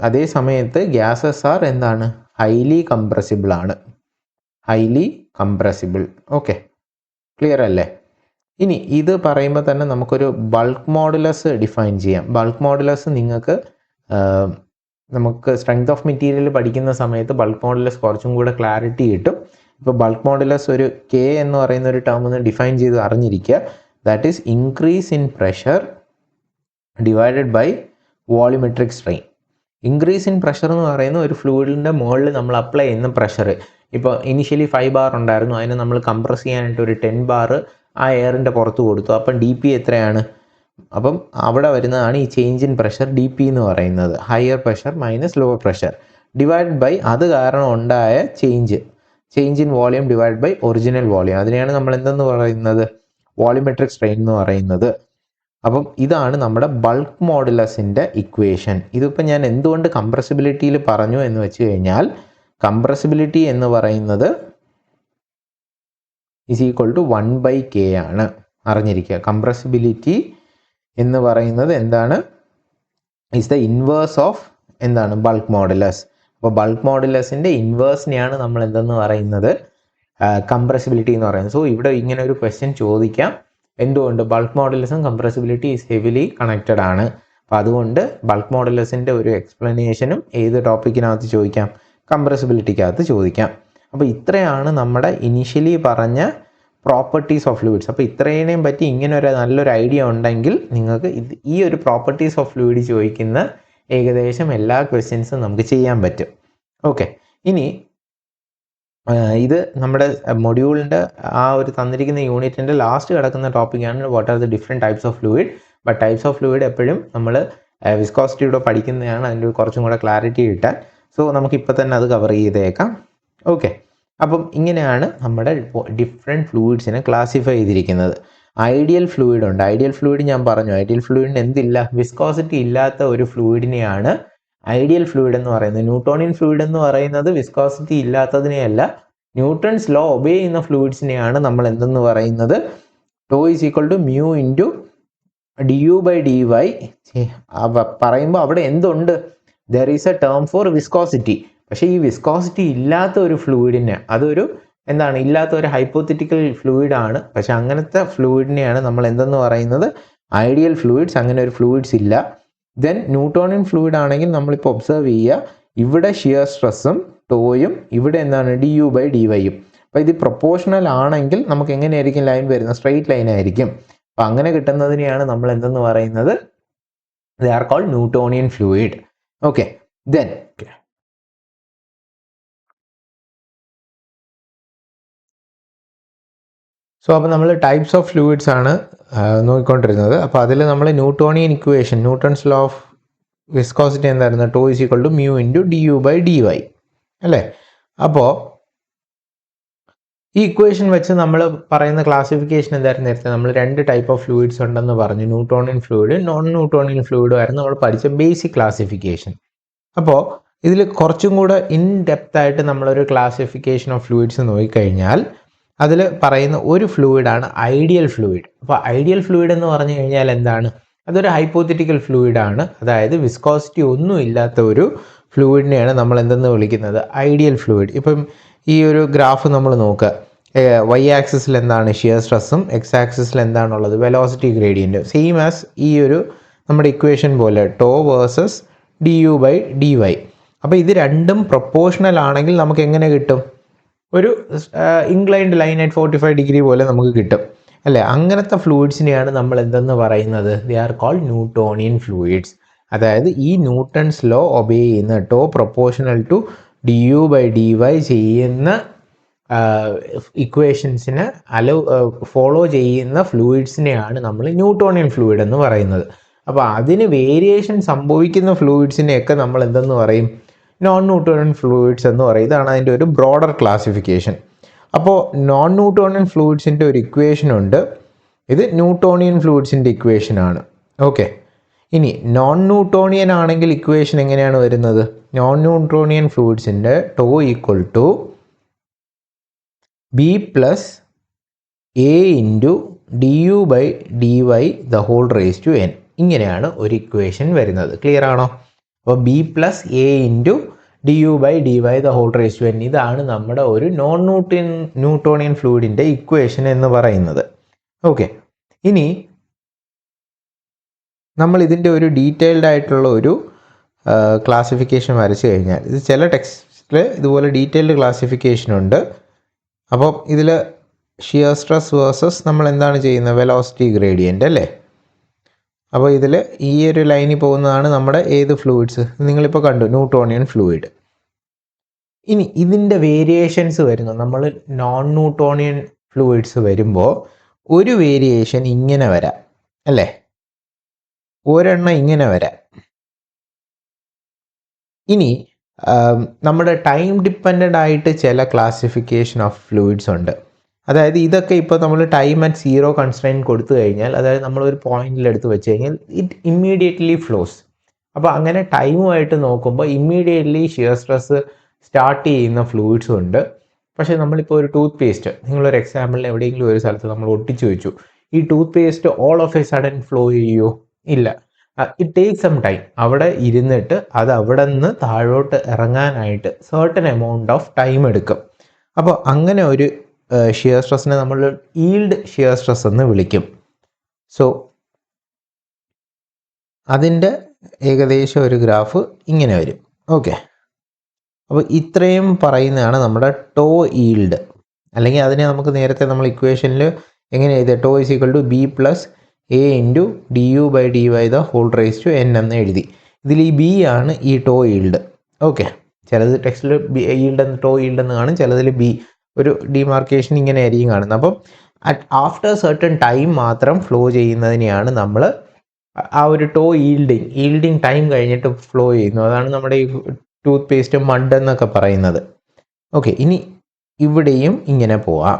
അതേ സമയത്ത് ഗ്യാസസ് ആർ എന്താണ്, ഹൈലി കംപ്രസിബിൾ ആണ്, ഹൈലി കംപ്രസിബിൾ. ഓക്കെ, ക്ലിയർ അല്ലേ? ഇനി ഇത് പറയുമ്പോൾ തന്നെ നമുക്കൊരു ബൾക്ക് മോഡുലസ് ഡിഫൈൻ ചെയ്യാം. ബൾക്ക് മോഡുലസ് നമുക്ക് സ്ട്രെങ്ത് ഓഫ് മെറ്റീരിയൽ പഠിക്കുന്ന സമയത്ത് ബൾക്ക് മോഡുലസ് കുറച്ചും കൂടെ ക്ലാരിറ്റി കിട്ടും. ഇപ്പോൾ ബൾക്ക് മോഡുലസ് ഒരു കെ എന്ന് പറയുന്ന ഒരു ടേം ഒന്ന് ഡിഫൈൻ ചെയ്ത് അറിഞ്ഞിരിക്കുക. That is increase in pressure divided by volumetric strain. Increase in pressure എന്ന് പറയുന്ന ഒരു ഫ്ലൂയിഡിൻ്റെ മുകളിൽ നമ്മൾ അപ്ലൈ ചെയ്യുന്ന പ്രഷർ. ഇപ്പോൾ ഇനിഷ്യലി 5 ബാർ ഉണ്ടായിരുന്നു, അതിനെ നമ്മൾ കംപ്രസ് ചെയ്യാനായിട്ട് ഒരു 10 ബാർ ആ എയറിൻ്റെ പുറത്ത് കൊടുത്തു. അപ്പം ഡി പി എത്രയാണ്? അപ്പം അവിടെ വരുന്നതാണ് ഈ change in pressure, D P എന്ന് പറയുന്നത്. Higher pressure minus lower pressure divide by അത് കാരണം ഉണ്ടായ change in volume divide by original volume. അതിനെയാണ് നമ്മൾ എന്തെന്ന് പറയുന്നത്, വോളിമെട്രിക് സ്ട്രെയിൻ എന്ന് പറയുന്നത്. അപ്പം ഇതാണ് നമ്മുടെ ബൾക്ക് മോഡുലസിൻ്റെ ഇക്വേഷൻ. ഇതിപ്പോൾ ഞാൻ എന്തുകൊണ്ട് കംപ്രസിബിലിറ്റിയിൽ പറഞ്ഞു എന്ന് വെച്ച് കഴിഞ്ഞാൽ, കംപ്രസിബിലിറ്റി എന്ന് പറയുന്നത് ഈസ് ഈക്വൽ ടു 1/k ആണ്, അറിഞ്ഞിരിക്കുക. കംപ്രസിബിലിറ്റി എന്ന് പറയുന്നത് എന്താണ്, ഈസ് ദ ഇൻവേഴ്സ് ഓഫ് എന്താണ്, ബൾക്ക് മോഡുലസ്. അപ്പോൾ ബൾക്ക് മോഡുലസിൻ്റെ ഇൻവേഴ്സിനെയാണ് നമ്മൾ എന്തെന്ന് പറയുന്നത്, കംപ്രസിബിലിറ്റി എന്ന് പറയുന്നത്. സോ ഇവിടെ ഇങ്ങനെ ഒരു ക്വസ്റ്റ്യൻ ചോദിക്കാം, എന്തുകൊണ്ട് ബൾക്ക് മോഡുലസും കംപ്രസിബിലിറ്റി ഈസ് ഹെവിലി കണക്റ്റഡ് ആണ്. അപ്പോൾ അതുകൊണ്ട് ബൾക്ക് മോഡുലസിൻ്റെ ഒരു എക്സ്പ്ലനേഷനും ഏത് ടോപ്പിക്കിനകത്ത് ചോദിക്കാം, കംപ്രസിബിലിറ്റിക്കകത്ത് ചോദിക്കാം. അപ്പോൾ ഇത്രയാണ് നമ്മുടെ ഇനിഷ്യലി പറഞ്ഞ പ്രോപ്പർട്ടീസ് ഓഫ് ഫ്ലൂയിഡ്സ്. അപ്പോൾ ഇത്രേനെയും പറ്റി ഇങ്ങനെ ഒരു നല്ലൊരു ഐഡിയ ഉണ്ടെങ്കിൽ നിങ്ങൾക്ക് ഈ ഒരു പ്രോപ്പർട്ടീസ് ഓഫ് ഫ്ലൂയിഡ് ചോദിക്കുന്ന ഏകദേശം എല്ലാ ക്വസ്റ്റ്യൻസും നമുക്ക് ചെയ്യാൻ പറ്റും. ഓക്കെ. ഇനി ഇത് നമ്മുടെ മൊഡ്യൂളിൻ്റെ ആ ഒരു തന്നിരിക്കുന്ന യൂണിറ്റിൻ്റെ ലാസ്റ്റ് കിടക്കുന്ന ടോപ്പിക്കാണ് what are the different types of fluid. But types of fluid എപ്പോഴും നമ്മൾ വിസ്കോസിറ്റിയുടെ പഠിക്കുന്നതാണ്, അതിൻ്റെ കുറച്ചും കൂടെ ക്ലാരിറ്റി കിട്ടാൻ. സോ നമുക്കിപ്പോൾ തന്നെ അത് കവർ ചെയ്തേക്കാം. ഓക്കെ. അപ്പം ഇങ്ങനെയാണ് നമ്മുടെ ഡിഫറെൻറ്റ് ഫ്ലൂയിഡ്സിനെ ക്ലാസിഫൈ ചെയ്തിരിക്കുന്നത്. ഐഡിയൽ ഫ്ലൂയിഡ് ഉണ്ട്. ഐഡിയൽ ഫ്ലൂയിഡ് ഞാൻ പറഞ്ഞു, ഐഡിയൽ ഫ്ലൂയിഡിന് എന്തില്ല, വിസ്കോസിറ്റി ഇല്ലാത്ത ഒരു ഫ്ലൂയിഡിനെയാണ് ഐഡിയൽ ഫ്ലൂയിഡ് എന്ന് പറയുന്നത്. ന്യൂട്ടോണിയൻ ഫ്ലൂയിഡ് എന്ന് പറയുന്നത് വിസ്കോസിറ്റി ഇല്ലാത്തതിനെയല്ല, ന്യൂട്ടൺസ് ലോ ഒബേ ചെയ്യുന്ന ഫ്ലൂയിഡ്സിനെയാണ് നമ്മൾ എന്തെന്ന് പറയുന്നത്, tau is equal to mu into du/dy. പറയുമ്പോൾ അവിടെ എന്തുണ്ട്, there is a term for viscosity. പക്ഷേ ഈ വിസ്കോസിറ്റി ഇല്ലാത്ത ഒരു ഫ്ലൂയിഡിനെ, അതൊരു എന്താണ്, ഇല്ലാത്ത ഒരു ഹൈപ്പോത്തറ്റിക്കൽ ഫ്ലൂയിഡാണ്. പക്ഷെ അങ്ങനത്തെ ഫ്ലൂയിഡിനെയാണ് നമ്മൾ എന്തെന്ന് പറയുന്നത്, ഐഡിയൽ ഫ്ലൂയിഡ്സ്. അങ്ങനെ ഒരു ഫ്ലൂയിഡ്സ് ഇല്ല. ദെൻ ന്യൂട്ടോണിയൻ ഫ്ലൂയിഡ് ആണെങ്കിൽ നമ്മളിപ്പോൾ ഒബ്സർവ് ചെയ്യുക, ഇവിടെ ഷിയർ സ്ട്രെസ്സും ടോയും ഇവിടെ എന്താണ് du/dy. അപ്പോൾ ഇത് പ്രൊപ്പോർഷണൽ ആണെങ്കിൽ നമുക്ക് എങ്ങനെയായിരിക്കും ലൈൻ വരുന്നത്, സ്ട്രെയിറ്റ് ലൈൻ ആയിരിക്കും. അപ്പം അങ്ങനെ കിട്ടുന്നതിനെയാണ് നമ്മൾ എന്തെന്ന് പറയുന്നത്, they are called Newtonian fluid. Okay, then so അപ്പോൾ നമ്മൾ ടൈപ്സ് ഓഫ് ഫ്ലൂയിഡ്സ് ആണ് നോക്കിക്കൊണ്ടിരുന്നത്. അപ്പോൾ അതിൽ നമ്മൾ Newtonian equation, Newton's law of viscosity എന്തായിരുന്നു, tau is equal to mu into du/dy അല്ലേ. അപ്പോൾ ഈ ഇക്വേഷൻ വെച്ച് നമ്മൾ പറയുന്ന ക്ലാസിഫിക്കേഷൻ എന്തായിരുന്നു, നേരത്തെ നമ്മൾ 2 ടൈപ്പ് ഓഫ് ഫ്ലൂയിഡ്സ് ഉണ്ടെന്ന് പറഞ്ഞു, ന്യൂട്ടോണിയൻ ഫ്ലൂയിഡ്, നോൺ ന്യൂട്ടോണിയൻ ഫ്ലൂയിഡും ആയിരുന്നു നമ്മൾ പഠിച്ച ബേസിക് ക്ലാസിഫിക്കേഷൻ. അപ്പോൾ ഇതിൽ കുറച്ചും കൂടെ ഇൻ ഡെപ്ത് ആയിട്ട് നമ്മളൊരു ക്ലാസിഫിക്കേഷൻ ഓഫ് ഫ്ലൂയിഡ്സ് നോക്കിക്കഴിഞ്ഞാൽ അതിൽ പറയുന്ന ഒരു ഫ്ലൂയിഡാണ് ഐഡിയൽ ഫ്ലൂയിഡ്. അപ്പോൾ ഐഡിയൽ ഫ്ലൂയിഡ് എന്ന് പറഞ്ഞു കഴിഞ്ഞാൽ എന്താണ്, അതൊരു ഹൈപ്പോത്തറ്റിക്കൽ ഫ്ലൂയിഡാണ്. അതായത് വിസ്കോസിറ്റി ഒന്നും ഇല്ലാത്ത ഒരു ഫ്ലൂയിഡിനെയാണ് നമ്മൾ എന്തെന്ന് വിളിക്കുന്നത്, ഐഡിയൽ ഫ്ലൂയിഡ്. ഇപ്പം ഈ ഒരു ഗ്രാഫ് നമ്മൾ നോക്കുക, വൈ ആക്സിസിൽ എന്താണ് ഷിയർ സ്ട്രെസ്സും എക്സ് ആക്സിസിൽ എന്താണുള്ളത്, വെലോസിറ്റി ഗ്രേഡിയൻറ്റ്, സെയിം ആസ് ഈ ഒരു നമ്മുടെ ഇക്വേഷൻ പോലെ ടോ വേഴ്സസ് du/dy. അപ്പോൾ ഇത് രണ്ടും പ്രൊപ്പോർഷണൽ ആണെങ്കിൽ നമുക്ക് എങ്ങനെ കിട്ടും, ഒരു ഇൻക്ലൈൻഡ് ലൈൻ അറ്റ് 45 ഡിഗ്രി പോലെ നമുക്ക് കിട്ടും അല്ലേ. അങ്ങനത്തെ ഫ്ലൂയിഡ്സിനെയാണ് നമ്മൾ എന്തെന്ന് പറയുന്നത്, they are called Newtonian fluids. അതായത് ഈ ന്യൂട്ടൺസ് ലോ ഒബേ ചെയ്യുന്ന, ടോ പ്രൊപ്പോർഷണൽ ടു du/dy ചെയ്യുന്ന ഇക്വേഷൻസിന് ഫോളോ ചെയ്യുന്ന ഫ്ലൂയിഡ്സിനെയാണ് നമ്മൾ ന്യൂട്ടോണിയൻ ഫ്ലൂയിഡ് എന്ന് പറയുന്നത്. അപ്പോൾ അതിന് വേരിയേഷൻ സംഭവിക്കുന്ന ഫ്ലൂയിഡ്സിനെയൊക്കെ നമ്മൾ എന്തെന്ന് പറയും, നോൺ ന്യൂട്ടോണിയൻ ഫ്ലൂയിഡ്സ് എന്ന് പറയും. ഇതാണ് അതിൻ്റെ ഒരു ബ്രോഡർ ക്ലാസിഫിക്കേഷൻ. അപ്പോൾ നോൺ ന്യൂട്ടോണിയൻ ഫ്ലൂയിഡ്സിൻ്റെ ഒരു ഇക്വേഷൻ ഉണ്ട്, ഇത് ന്യൂട്ടോണിയൻ ഫ്ലൂയിഡ്സിൻ്റെ ഇക്വേഷനാണ്. ഓക്കെ, ഇനി നോൺ ന്യൂട്ടോണിയൻ ആണെങ്കിൽ ഇക്വേഷൻ എങ്ങനെയാണ് വരുന്നത്, നോൺ ന്യൂട്ടോണിയൻ ഫ്ലൂയിഡ്സിൻ്റെ tau equal to B plus A into du/dy the whole raise to n. ഇങ്ങനെയാണ് ഒരു ഇക്വേഷൻ വരുന്നത്. ക്ലിയർ ആണോ? അപ്പോൾ B plus A into du/dy the whole raise to n, ഇതാണ് നമ്മുടെ ഒരു നോൺ ന്യൂട്ടോണിയൻ ഫ്ലൂയിഡിൻ്റെ ഇക്വേഷൻ എന്ന് പറയുന്നത്. ഓക്കെ, ഇനി നമ്മൾ ഇതിൻ്റെ ഒരു ഡീറ്റെയിൽഡ് ആയിട്ടുള്ള ഒരു ക്ലാസിഫിക്കേഷൻ വരച്ച് കഴിഞ്ഞാൽ, ഇത് ചില ടെക്സ്റ്റിൽ ഇതുപോലെ ഡീറ്റെയിൽഡ് ക്ലാസിഫിക്കേഷൻ ഉണ്ട്. അപ്പോൾ ഇതിൽ ഷിയർ സ്ട്രെസ് വേഴ്സസ് നമ്മൾ എന്താണ് ചെയ്യുന്നത്, വെലോസിറ്റി ഗ്രേഡിയൻ്റ് അല്ലേ. അപ്പോൾ ഇതിൽ ഈ ഒരു ലൈനിൽ പോകുന്നതാണ് നമ്മുടെ ഏത് ഫ്ലൂയിഡ്സ്, നിങ്ങളിപ്പോൾ കണ്ടു ന്യൂട്ടോണിയൻ ഫ്ലൂയിഡ്. ഇനി ഇതിൻ്റെ വേരിയേഷൻസ് വരുന്നു, നമ്മൾ നോൺ ന്യൂട്ടോണിയൻ ഫ്ലൂയിഡ്സ് വരുമ്പോൾ ഒരു വേരിയേഷൻ ഇങ്ങനെ വരാം അല്ലേ, ഒരെണ്ണം ഇങ്ങനെ വരാം. ഇനി നമ്മുടെ ടൈം ഡിപ്പെൻഡൻ്റ് ആയിട്ട് ചില ക്ലാസിഫിക്കേഷൻ ഓഫ് ഫ്ലൂയിഡ്സ് ഉണ്ട്. അതായത് ഇതൊക്കെ ഇപ്പോൾ നമ്മൾ ടൈം അറ്റ് 0 കൺസ്ട്രെയിൻ കൊടുത്തു കഴിഞ്ഞാൽ, അതായത് നമ്മളൊരു പോയിന്റിൽ എടുത്ത് വെച്ച് കഴിഞ്ഞാൽ ഇറ്റ് ഇമ്മീഡിയറ്റ്ലി ഫ്ലോസ്. അപ്പോൾ അങ്ങനെ ടൈമുമായിട്ട് നോക്കുമ്പോൾ ഇമ്മീഡിയറ്റ്ലി ഷിയർ സ്ട്രെസ് സ്റ്റാർട്ട് ചെയ്യുന്ന ഫ്ലൂയിഡ്സും ഉണ്ട്. പക്ഷേ നമ്മളിപ്പോൾ ഒരു ടൂത്ത് പേസ്റ്റ്, നിങ്ങളൊരു എക്സാമ്പിളിന് എവിടെയെങ്കിലും ഒരു സ്ഥലത്ത് നമ്മൾ ഒട്ടിച്ചു വെച്ചു, ഈ tooth paste all of A sudden flow ചെയ്യുമോ? ഇല്ല, ഇറ്റ് ടേക്ക് സം ടൈം. അവിടെ ഇരുന്നിട്ട് അത് അവിടെ നിന്ന് താഴോട്ട് ഇറങ്ങാനായിട്ട് സർട്ടൻ എമൗണ്ട് ഓഫ് ടൈം എടുക്കും. അപ്പോൾ അങ്ങനെ ഒരു ഷിയർ സ്ട്രെസ്സിനെ നമ്മൾ ഈൽഡ് ഷിയർ സ്ട്രെസ് എന്ന് വിളിക്കും. സോ അതിൻ്റെ ഏകദേശം ഒരു ഗ്രാഫ് ഇങ്ങനെ വരും. ഓക്കെ, അപ്പോൾ ഇത്രയും പറയുന്നതാണ് നമ്മുടെ ടോ ഈൽഡ്. അല്ലെങ്കിൽ അതിനെ നമുക്ക് നേരത്തെ നമ്മൾ ഇക്വേഷനിൽ എങ്ങനെ എഴുതിയ, tau is equal to B plus A into du/dy the whole raise to n എന്ന് എഴുതി. ഇതിൽ ഈ ബി ആണ് ഈ ടോ ഈൽഡ്. ഓക്കെ, ചിലത് ടെക്സ്റ്റിൽ ഈൽഡ് എന്ന് ടോ ഈൽഡ് എന്ന് കാണും, ചിലതിൽ ബി ഒരു ഡിമാർക്കേഷൻ ഇങ്ങനെ ആയിരിക്കും കാണുന്നത്. അപ്പം ആഫ്റ്റർ സർട്ടൺ ടൈം മാത്രം ഫ്ലോ ചെയ്യുന്നതിനെയാണ് നമ്മൾ ആ ഒരു ടോ ഈൽഡിങ് ടൈം കഴിഞ്ഞിട്ട് ഫ്ലോ ചെയ്യുന്നു. അതാണ് നമ്മുടെ ഈ ടൂത്ത് പേസ്റ്റ് മഡ് എന്നൊക്കെ പറയുന്നത്. ഓക്കെ, ഇനി ഇവിടെയും ഇങ്ങനെ പോവാം.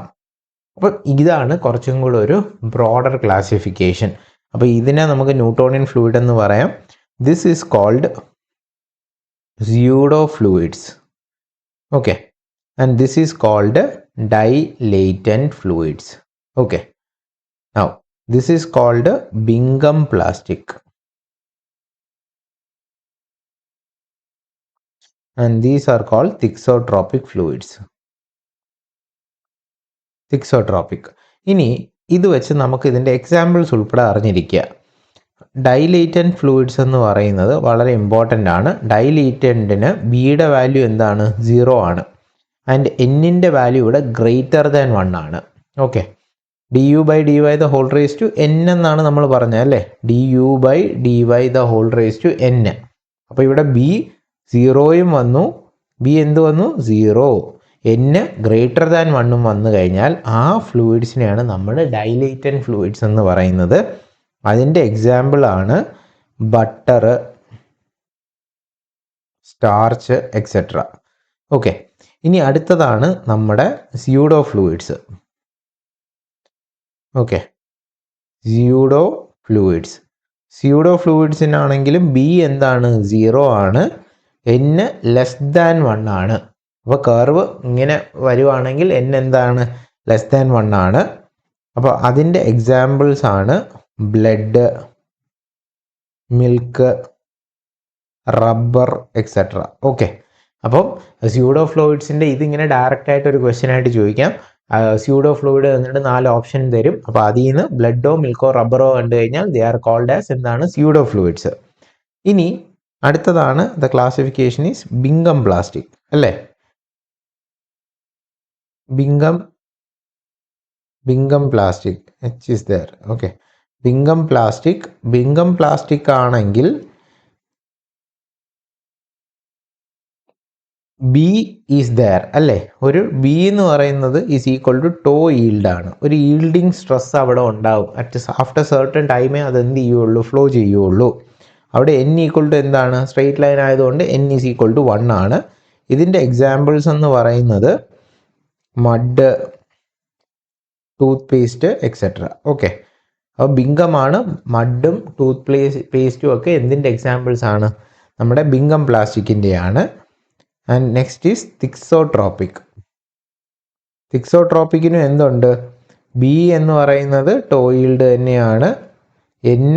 അപ്പം ഇതാണ് കുറച്ചും കൂടെ ഒരു ബ്രോഡർ ക്ലാസിഫിക്കേഷൻ. അപ്പോൾ ഇതിനെ നമുക്ക് ന്യൂട്ടോണിയൻ ഫ്ലൂയിഡ് എന്ന് പറയാം. This is called pseudofluids. Okay, and this is called dilatant fluids. Okay, now this is called Bingham plastic, and these are called thixotropic fluids. Thixotropic. ഇനി ഇത് വെച്ച് നമുക്ക് ഇതിൻ്റെ എക്സാമ്പിൾസ് ഉൾപ്പെടെ അറിഞ്ഞിരിക്കുക. ഡൈലേറ്റൻറ്റ് ഫ്ലൂയിഡ്സ് എന്ന് പറയുന്നത് വളരെ ഇമ്പോർട്ടൻ്റ് ആണ്. ഡൈലേറ്റൻറ്റിന് ബിയുടെ വാല്യൂ എന്താണ്? 0 ആണ്. ആൻഡ് എന്നിൻ്റെ വാല്യൂ ഇവിടെ ഗ്രേറ്റർ ദാൻ 1 ആണ്. ഓക്കെ, du/dy എന്നാണ് നമ്മൾ പറഞ്ഞത് അല്ലേ? du/dy അപ്പോൾ ഇവിടെ ബി 0 വന്നു, ബി എന്ത് വന്നു? 0. n ഗ്രേറ്റർ ദാൻ 1 വന്നു കഴിഞ്ഞാൽ ആ ഫ്ലൂയിഡ്സിനെയാണ് നമ്മൾ ഡൈലേറ്റൻറ്റ് ഫ്ലൂയിഡ്സ് എന്ന് പറയുന്നത്. അതിൻ്റെ എക്സാമ്പിളാണ് ബട്ടർ, സ്റ്റാർച്ച് എക്സെട്ര. ഓക്കെ, ഇനി അടുത്തതാണ് നമ്മുടെ സ്യൂഡോ ഫ്ലൂയിഡ്സ്. ഓക്കെ, സ്യൂഡോ ഫ്ലൂയിഡ്സിനാണെങ്കിലും ബി എന്താണ്? 0 ആണ്, n ലെസ് ദാൻ 1 ആണ്. അപ്പോൾ കർവ് ഇങ്ങനെ വരുവാണെങ്കിൽ n എന്താണ്? ലെസ് ദാൻ 1 ആണ്. അപ്പോൾ അതിൻ്റെ എക്സാമ്പിൾസ് ആണ് blood, milk, rubber etcetera. Okay, അപ്പം സ്യൂഡോ ഫ്ലൂയിഡ്സിൻ്റെ ഇതിങ്ങനെ ഡയറക്റ്റ് ആയിട്ട് ഒരു ക്വസ്റ്റ്യൻ ആയിട്ട് ചോദിക്കാം. സ്യൂഡോ ഫ്ലൂയിഡ് എന്നിട്ട് 4 ഓപ്ഷൻ തരും. അപ്പോൾ അതിൽ നിന്ന് ബ്ലഡോ മിൽക്കോ റബ്ബറോ കണ്ടു കഴിഞ്ഞാൽ ദേ ആർ കോൾഡ് ആസ് എന്താണ്? Pseudo fluids. ഇനി അടുത്തതാണ് ദ ക്ലാസിഫിക്കേഷൻ ഈസ് ബിംഗം പ്ലാസ്റ്റിക് അല്ലേ? Bingham plastic H is there. Okay, Bingham plastic ആണെങ്കിൽ ബി ഈസ് ദയർ അല്ലേ? ഒരു ബി എന്ന് പറയുന്നത് is equal to tau yield ആണ്. ഒരു ഈൽഡിങ് സ്ട്രെസ് അവിടെ ഉണ്ടാവും. ആഫ്റ്റർ സർട്ടൺ ടൈമേ അത് എന്ത് ചെയ്യുള്ളൂ? ഫ്ലോ ചെയ്യുള്ളൂ. അവിടെ n ഈക്വൽ ടു എന്താണ്? സ്ട്രെയിറ്റ് ലൈൻ ആയതുകൊണ്ട് n ഈസ് ഈക്വൽ ടു 1 ആണ്. ഇതിൻ്റെ എക്സാമ്പിൾസ് എന്ന് പറയുന്നത് mud, tooth paste etcetera. Okay, അപ്പോൾ ബിംഗമാണ്. മഡും ടൂത്ത് പേസ്റ്റും ഒക്കെ എന്തിൻ്റെ എക്സാമ്പിൾസ് ആണ്? നമ്മുടെ ബിംഗം പ്ലാസ്റ്റിക്കിൻ്റെയാണ്. ആൻഡ് നെക്സ്റ്റ് ഈസ് തിക്സോട്രോപ്പിക്കിനും എന്തുണ്ട്? ബി എന്ന് പറയുന്നത് ടോയിൽഡ് തന്നെയാണ്, n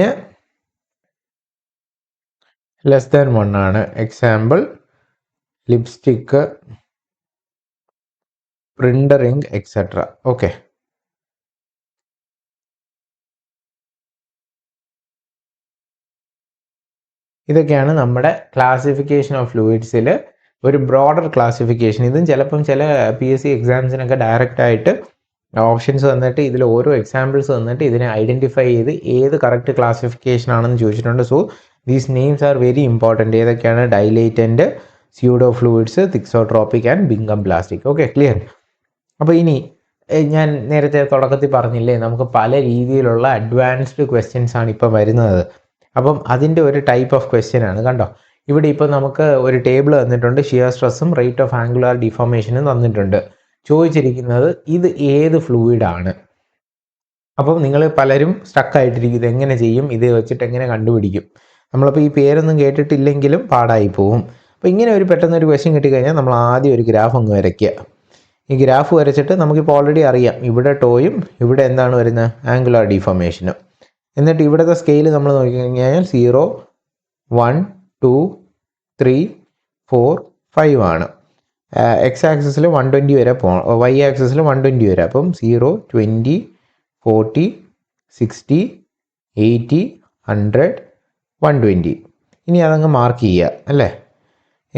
ലെസ് ദാൻ 1 ആണ്. Example lipstick, printer ink etcetera. Okay, ഇതൊക്കെയാണ് നമ്മുടെ ക്ലാസിഫിക്കേഷൻ ഓഫ് ഫ്ലൂയിഡ്സിൽ ഒരു ബ്രോഡർ ക്ലാസിഫിക്കേഷൻ. ഇതും ചിലപ്പം ചില PSC എക്സാംസിനൊക്കെ ഡയറക്റ്റ് ആയിട്ട് ഓപ്ഷൻസ് തന്നിട്ട് ഇതിൽ ഓരോ എക്സാമ്പിൾസ് തന്നിട്ട് ഇതിനെ ഐഡൻറ്റിഫൈ ചെയ്ത് ഏത് കറക്റ്റ് ക്ലാസിഫിക്കേഷൻ ആണെന്ന് ചോദിച്ചിട്ടുണ്ട്. So these names are very important. ഏതൊക്കെയാണ്? Dilatant, pseudo fluids, thixotropic and Bingham plastic. Okay, clear. അപ്പോൾ ഇനി ഞാൻ നേരത്തെ തുടക്കത്തിൽ പറഞ്ഞില്ലേ, നമുക്ക് പല രീതിയിലുള്ള അഡ്വാൻസ്ഡ് ക്വസ്റ്റ്യൻസ് ആണ് ഇപ്പോൾ വരുന്നത്. അപ്പം അതിൻ്റെ ഒരു ടൈപ്പ് ഓഫ് ക്വസ്റ്റ്യൻ ആണ്. കണ്ടോ, ഇവിടെ ഇപ്പോൾ നമുക്ക് ഒരു ടേബിൾ തന്നിട്ടുണ്ട്. ഷിയർ സ്ട്രെസ്സും റേറ്റ് ഓഫ് ആംഗുലാർ ഡിഫോർമേഷനും തന്നിട്ടുണ്ട്. ചോദിച്ചിരിക്കുന്നത് ഇത് ഏത് ഫ്ലൂയിഡാണ്. അപ്പം നിങ്ങൾ പലരും സ്റ്റക്കായിട്ടിരിക്കും, ഇത് എങ്ങനെ ചെയ്യും, ഇത് വെച്ചിട്ട് എങ്ങനെ കണ്ടുപിടിക്കും. നമ്മളപ്പോൾ ഈ പേരൊന്നും കേട്ടിട്ടില്ലെങ്കിലും പാടായി പോവും. അപ്പോൾ ഇങ്ങനെ ഒരു പെട്ടെന്നൊരു ക്വസ്റ്റ്യൻ കിട്ടിക്കഴിഞ്ഞാൽ നമ്മൾ ആദ്യം ഒരു ഗ്രാഫ് അങ്ങ് വരയ്ക്കുക. ഈ ഗ്രാഫ് വരച്ചിട്ട് നമുക്കിപ്പോൾ ഓൾറെഡി അറിയാം ഇവിടെ ടോയും ഇവിടെ എന്താണ് വരുന്നത്? ആംഗുലാർ ഡിഫോർമേഷനും. എന്നിട്ട് ഇവിടുത്തെ സ്കെയിൽ നമ്മൾ നോക്കിക്കഴിഞ്ഞാൽ 0, 1, 2, 3, 4, 5 ആണ്. എക്സ് ആക്സിസിൽ 120 വരെ പോകണം, വൈ ആക്സിസിൽ 120 വരെ. അപ്പം 0, 20, 40, 60, 80, 100, 120. ഇനി അതങ്ങ് മാർക്ക് ചെയ്യുക അല്ലേ?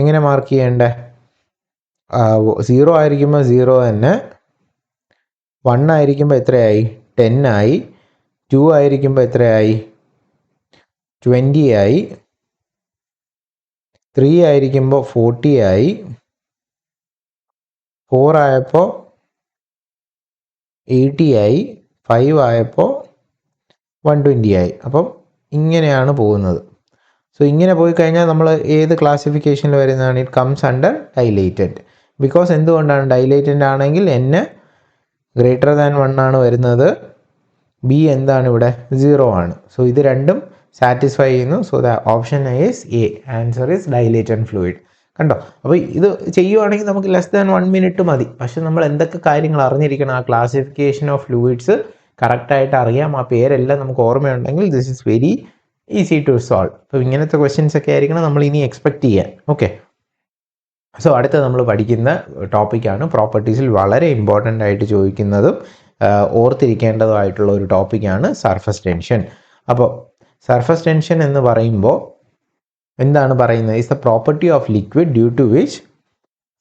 എങ്ങനെ മാർക്ക് ചെയ്യേണ്ടേ? 0 ആയിരിക്കുമ്പോൾ 0 തന്നെ, 1 ആയിരിക്കുമ്പോൾ എത്രയായി? 10 ആയി, 2 ആയിരിക്കുമ്പോൾ എത്രയായി? 20 ആയി, 3 ആയിരിക്കുമ്പോൾ 40 ആയി, 4 ആയപ്പോൾ 80 ആയി, 5 ആയപ്പോൾ 120 ആയി. അപ്പം ഇങ്ങനെയാണ് പോകുന്നത്. സോ ഇങ്ങനെ പോയി കഴിഞ്ഞാൽ നമ്മൾ ഏത് ക്ലാസിഫിക്കേഷനിൽ വരുന്നതാണ്? It comes under dilatant. Because എന്തുകൊണ്ടാണ്? ഡൈലേറ്റൻ്റ് ആണെങ്കിൽ n ഗ്രേറ്റർ ദാൻ 1 ആണ് വരുന്നത്, ബി എന്താണ് ഇവിടെ? 0 ആണ്. സോ ഇത് രണ്ടും സാറ്റിസ്ഫൈ ചെയ്യുന്നു. So the option is A. Answer is dilatant fluid. കണ്ടോ? അപ്പോൾ ഇത് ചെയ്യുവാണെങ്കിൽ നമുക്ക് ലെസ് ദാൻ 1 മിനിറ്റ് മതി. പക്ഷെ നമ്മൾ എന്തൊക്കെ കാര്യങ്ങൾ അറിഞ്ഞിരിക്കണം, ആ ക്ലാസിഫിക്കേഷൻ ഓഫ് ഫ്ലൂയിഡ്സ് കറക്റ്റായിട്ട് അറിയാം, ആ പേരെല്ലാം നമുക്ക് ഓർമ്മയുണ്ടെങ്കിൽ this is very easy to solve. അപ്പോൾ ഇങ്ങനത്തെ ക്വസ്റ്റ്യൻസ് ഒക്കെ ആയിരിക്കണം നമ്മൾ ഇനി എക്സ്പെക്റ്റ് ചെയ്യാൻ. ഓക്കെ, സോ അടുത്ത നമ്മൾ പഠിക്കുന്ന ടോപ്പിക്കാണ് പ്രോപ്പർട്ടീസിൽ വളരെ ഇമ്പോർട്ടൻ്റ് ആയിട്ട് ചോദിക്കുന്നതും ഓർത്തിരിക്കേണ്ടതുമായിട്ടുള്ള ഒരു ടോപ്പിക്കാണ് സർഫസ് ടെൻഷൻ. അപ്പോൾ സർഫസ് ടെൻഷൻ എന്ന് പറയുമ്പോൾ എന്താണ് പറയുന്നത്? Is the property of liquid due to which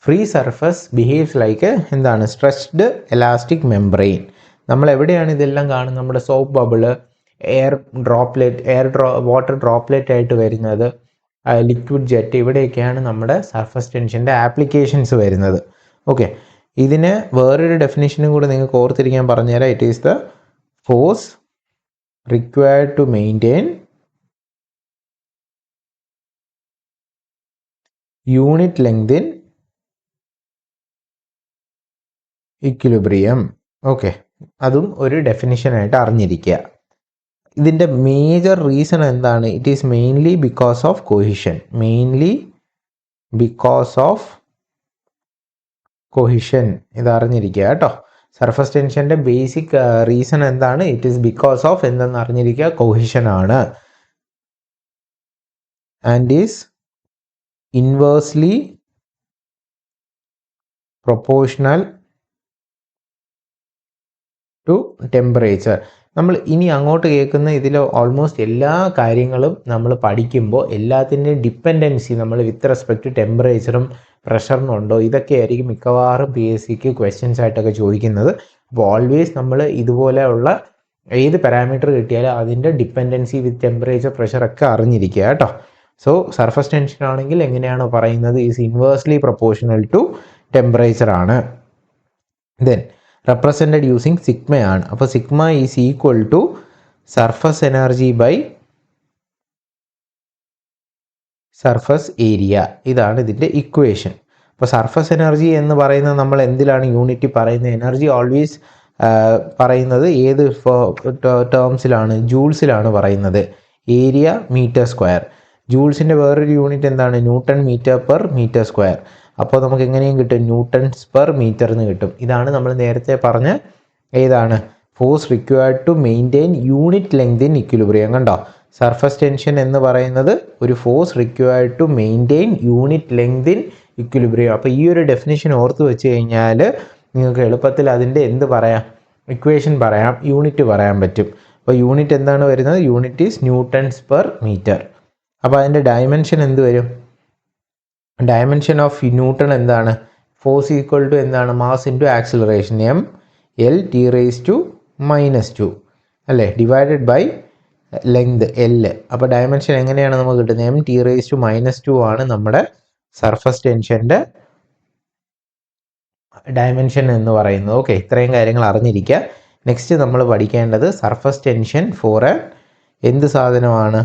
free surface behaves like എന്താണ് സ്ട്രെച്ച്ഡ് എലാസ്റ്റിക് മെംബ്രെയിൻ. നമ്മൾ എവിടെയാണ് ഇതെല്ലാം കാണുന്നത്? നമ്മുടെ സോപ്പ് ബബിള്, വാട്ടർ ഡ്രോപ്ലെറ്റ് ആയിട്ട് വരുന്നത്, ലിക്വിഡ് ജെറ്റ്, ഇവിടെയൊക്കെയാണ് നമ്മുടെ സർഫസ് ടെൻഷൻ്റെ ആപ്ലിക്കേഷൻസ് വരുന്നത്. ഓക്കെ, ഇതിന് വേറൊരു ഡെഫിനിഷനും കൂടെ നിങ്ങൾക്ക് ഓർത്തിരിക്കാൻ പറഞ്ഞുതരാം. It is the force required to maintain unit length in equilibrium. Okay, അതും ഒരു ഡെഫിനിഷനായിട്ട് അറിഞ്ഞിരിക്കുക. ഇതിൻ്റെ മേജർ റീസൺ എന്താണ്? It is mainly because of cohesion. ഇത് അറിഞ്ഞിരിക്കുക കേട്ടോ. സർഫസ് ടെൻഷൻ്റെ ബേസിക് റീസൺ എന്താണ്? ഇറ്റ് ഈസ് ബിക്കോസ് ഓഫ് എന്തെന്ന് അറിഞ്ഞിരിക്കുക, കൊഹിഷൻ ആണ്. And is inversely proportional to temperature. നമ്മൾ ഇനി അങ്ങോട്ട് കേൾക്കുന്ന ഇതിൽ ഓൾമോസ്റ്റ് എല്ലാ കാര്യങ്ങളും നമ്മൾ പഠിക്കുമ്പോൾ എല്ലാത്തിൻ്റെയും ഡിപ്പെൻഡൻസി നമ്മൾ വിത്ത് റെസ്പെക്ട് ടു ടെമ്പറേച്ചറും പ്രഷറിനുണ്ടോ, ഇതൊക്കെ ആയിരിക്കും മിക്കവാറും PSCക്ക് ക്വസ്റ്റ്യൻസ് ആയിട്ടൊക്കെ ചോദിക്കുന്നത്. അപ്പോൾ ഓൾവേസ് നമ്മൾ ഇതുപോലെയുള്ള ഏത് പാരാമീറ്റർ കിട്ടിയാലും അതിൻ്റെ ഡിപ്പെൻഡൻസി വിത്ത് ടെമ്പറേച്ചർ, പ്രഷറൊക്കെ അറിഞ്ഞിരിക്കുക കേട്ടോ. സോ സർഫസ് ടെൻഷൻ ആണെങ്കിൽ എങ്ങനെയാണോ പറയുന്നത്, is inversely proportional to temperature ആണ്. ദെൻ റെപ്രസെൻറ്റഡ് യൂസിങ് സിഗ്മയാണ്. അപ്പോൾ sigma is equal to surface energy by surface area. ഇതാണ് ഇതിൻ്റെ ഇക്വേഷൻ. അപ്പോൾ സർഫസ് എനർജി എന്ന് പറയുന്നത് നമ്മൾ എന്തിലാണ് യൂണിറ്റ് പറയുന്നത്? എനർജി ഓൾവേസ് പറയുന്നത് ഏത് ടേംസിലാണ്? ജൂൾസിലാണ് പറയുന്നത്. Area metre square. ജൂൾസിൻ്റെ വേറൊരു യൂണിറ്റ് എന്താണ്? Newton metre per metre square. അപ്പോൾ നമുക്ക് എങ്ങനെയും കിട്ടും? ന്യൂട്ടൺസ് പെർ മീറ്റർ എന്ന് കിട്ടും. ഇതാണ് നമ്മൾ നേരത്തെ പറഞ്ഞ ഏതാണ്? Force required to maintain unit length in equilibrium. കണ്ടോ? സർഫസ് ടെൻഷൻ എന്ന് പറയുന്നത് ഒരു force required to maintain unit length in equilibrium. അപ്പോൾ ഈ ഒരു ഡെഫിനിഷൻ ഓർത്ത് വെച്ച് കഴിഞ്ഞാൽ നിങ്ങൾക്ക് എളുപ്പത്തിൽ അതിൻ്റെ എന്ത് പറയാം? ഇക്വേഷൻ പറയാം, യൂണിറ്റ് പറയാൻ പറ്റും. അപ്പോൾ യൂണിറ്റ് എന്താണ് വരുന്നത്? Unit is newtons per metre. അപ്പോൾ അതിൻ്റെ ഡയമെൻഷൻ എന്ത് വരും? ഡയമെൻഷൻ ഓഫ് ന്യൂട്ടൺ എന്താണ്? ഫോഴ്സ് ഈക്വൽ ടു എന്താണ്? മാസ് ഇൻറ്റു ആക്സിലറേഷൻ, m(L)T⁻⁻2 അല്ലേ, ഡിവൈഡഡ് ബൈ ലെങ്ത് L. അപ്പോൾ ഡയമെൻഷൻ എങ്ങനെയാണ് നമുക്ക് കിട്ടുന്നത്? m(T⁻⁻2) ആണ് നമ്മുടെ സർഫസ് ടെൻഷൻ്റെ ഡയമെൻഷൻ എന്ന് പറയുന്നത്. ഓക്കെ, ഇത്രയും കാര്യങ്ങൾ അറിഞ്ഞിരിക്കുക. നെക്സ്റ്റ് നമ്മൾ പഠിക്കേണ്ടത് സർഫസ് ടെൻഷൻ ഫോർ എന്ത് സാധനമാണ്?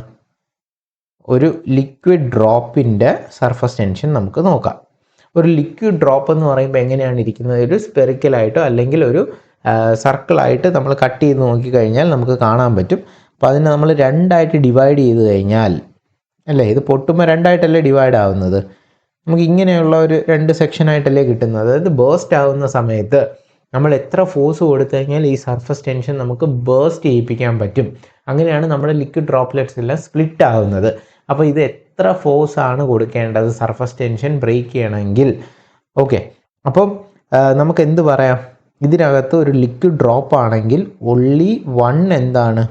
ഒരു ലിക്വിഡ് ഡ്രോപ്പിൻ്റെ സർഫസ് ടെൻഷൻ നമുക്ക് നോക്കാം. ഒരു ലിക്വിഡ് ഡ്രോപ്പ് എന്ന് പറയുമ്പോൾ എങ്ങനെയാണ് ഇരിക്കുന്നത്? ഒരു സ്പെറിക്കലായിട്ടോ അല്ലെങ്കിൽ ഒരു സർക്കിളായിട്ട് നമ്മൾ കട്ട് ചെയ്ത് നോക്കിക്കഴിഞ്ഞാൽ നമുക്ക് കാണാൻ പറ്റും. അപ്പോൾ അതിനെ നമ്മൾ രണ്ടായിട്ട് ഡിവൈഡ് ചെയ്ത് കഴിഞ്ഞാൽ, അല്ലേ, ഇത് പൊട്ടുമ്പോൾ രണ്ടായിട്ടല്ലേ ഡിവൈഡ് ആവുന്നത്? നമുക്ക് ഇങ്ങനെയുള്ള ഒരു രണ്ട് സെക്ഷനായിട്ടല്ലേ കിട്ടുന്നത്. അതായത് ബേസ്റ്റ് ആവുന്ന സമയത്ത് നമ്മൾ എത്ര ഫോഴ്സ് കൊടുത്തു കഴിഞ്ഞാൽ ഈ സർഫസ് ടെൻഷൻ നമുക്ക് ബേസ്റ്റ് ചെയ്യിപ്പിക്കാൻ പറ്റും. അങ്ങനെയാണ് നമ്മുടെ ലിക്വിഡ് ഡ്രോപ്ലെറ്റ്സ് എല്ലാം സ്പ്ലിറ്റ് ആവുന്നത്. അപ്പോൾ ഇത് എത്ര ഫോഴ്സ് ആണ് കൊടുക്കേണ്ടത് സർഫസ് ടെൻഷൻ ബ്രേക്ക് ചെയ്യണമെങ്കിൽ? ഓക്കെ, അപ്പം നമുക്ക് എന്ത് പറയാം? ഇതിനകത്ത് ഒരു ലിക്വിഡ് ഡ്രോപ്പ് ആണെങ്കിൽ ഒൺലി എന്താണ്?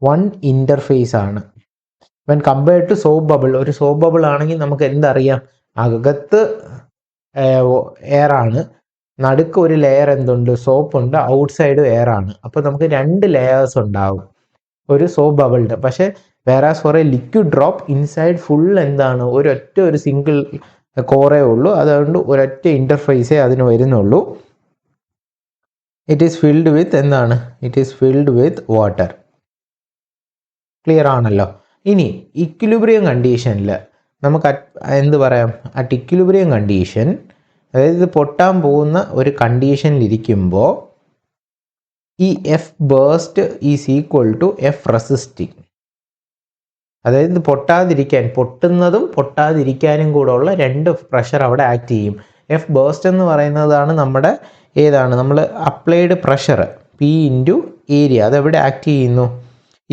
വൺ ഇൻ്റർഫേസ് ആണ്. When compared to soap bubble. ഒരു സോപ്പ് ബബിൾ ആണെങ്കിൽ നമുക്ക് എന്തറിയാം? അകത്ത് എയർ ആണ്, നടുക്ക് ഒരു ലെയർ എന്തുണ്ട്? സോപ്പ് ഉണ്ട്, ഔട്ട് സൈഡ് എയർ ആണ്. അപ്പോൾ നമുക്ക് രണ്ട് ലെയേഴ്സ് ഉണ്ടാവും ഒരു സോപ്പ് ബബിളിൻ്റെ. പക്ഷേ whereas for a liquid drop inside full എന്താണ്? ഒരു സിംഗിൾ കോറേ ഉള്ളൂ. അതുകൊണ്ട് ഒരൊറ്റ ഇൻ്റർഫേസേ അതിന് വരുന്നുള്ളൂ. ഇറ്റ് ഈസ് ഫിൽഡ് വിത്ത് എന്താണ്? It is filled with water. Clear ആണല്ലോ? ഇനി ഇക്വിലിബ്രിയം കണ്ടീഷനിൽ നമുക്ക് എന്ത് പറയാം? അറ്റ് ഇക്വിലിബ്രിയം കണ്ടീഷൻ, അതായത് ഇത് പൊട്ടാൻ പോകുന്ന ഒരു കണ്ടീഷനിലിരിക്കുമ്പോൾ ഈ F burst is equal to F resisting. അതായത് ഇത് പൊട്ടാതിരിക്കാൻ, പൊട്ടുന്നതും പൊട്ടാതിരിക്കാനും കൂടെ ഉള്ള രണ്ട് പ്രഷർ അവിടെ ആക്ട് ചെയ്യും. എഫ് ബേസ്റ്റ് എന്ന് പറയുന്നതാണ് നമ്മുടെ ഏതാണ് നമ്മൾ applied pressure P into area. അതെവിടെ ആക്ട് ചെയ്യുന്നു?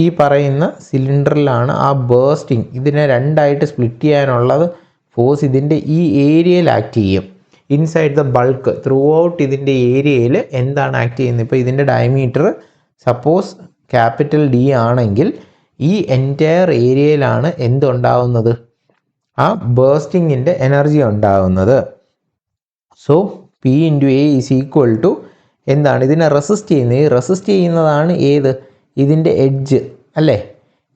ഈ പറയുന്ന സിലിണ്ടറിലാണ് ആ ബേസ്റ്റിംഗ്. ഇതിനെ രണ്ടായിട്ട് സ്പ്ലിറ്റ് ചെയ്യാനുള്ളത് ഫോഴ്സ് ഇതിൻ്റെ ഈ ഏരിയയിൽ ആക്ട് ചെയ്യും. Inside the bulk through out ഇതിൻ്റെ ഏരിയയിൽ എന്താണ് ആക്ട് ചെയ്യുന്നത്? ഇപ്പോൾ ഇതിൻ്റെ ഡയമീറ്റർ സപ്പോസ് ക്യാപിറ്റൽ ഡി ആണെങ്കിൽ ഈ എൻറ്റയർ ഏരിയയിലാണ് എന്തുണ്ടാവുന്നത്? ആ ബേസ്റ്റിങ്ങിൻ്റെ എനർജി ഉണ്ടാകുന്നത്. So P into A is equal to എന്താണ്? ഇതിനെ റെസിസ്റ്റ് ചെയ്യുന്നത്. ഈ റെസിസ്റ്റ് ചെയ്യുന്നതാണ് ഏത്? ഇതിൻ്റെ എഡ്ജ് അല്ലേ?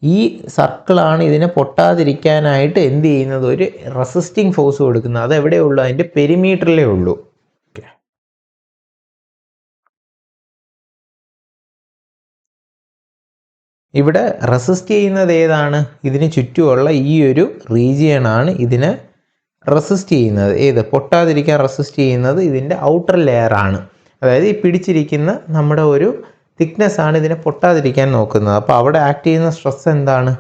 ഈ സർക്കിളാണ് ഇതിനെ പൊട്ടാതിരിക്കാനായിട്ട് എന്ത് ചെയ്യുന്നത്? ഒരു റെസിസ്റ്റിംഗ് ഫോഴ്സ് കൊടുക്കുന്നത്. അതെവിടെയേ ഉള്ളൂ? അതിൻ്റെ പെരിമീറ്ററിലേ ഉള്ളൂ. ഇവിടെ റെസിസ്റ്റ് ചെയ്യുന്നത് ഏതാണ്? ഇതിന് ചുറ്റുമുള്ള ഈ ഒരു റീജിയനാണ് ഇതിനെ റെസിസ്റ്റ് ചെയ്യുന്നത്. ഏത്? പൊട്ടാതിരിക്കാൻ റെസിസ്റ്റ് ചെയ്യുന്നത് ഇതിൻ്റെ ഔട്ടർ ലെയറാണ്. അതായത് ഈ പിടിച്ചിരിക്കുന്ന നമ്മുടെ ഒരു തിക്നെസ് ആണ് ഇതിനെ പൊട്ടാതിരിക്കാൻ നോക്കുന്നത്. അപ്പോൾ അവിടെ ആക്ട് ചെയ്യുന്ന സ്ട്രെസ് എന്താണ്?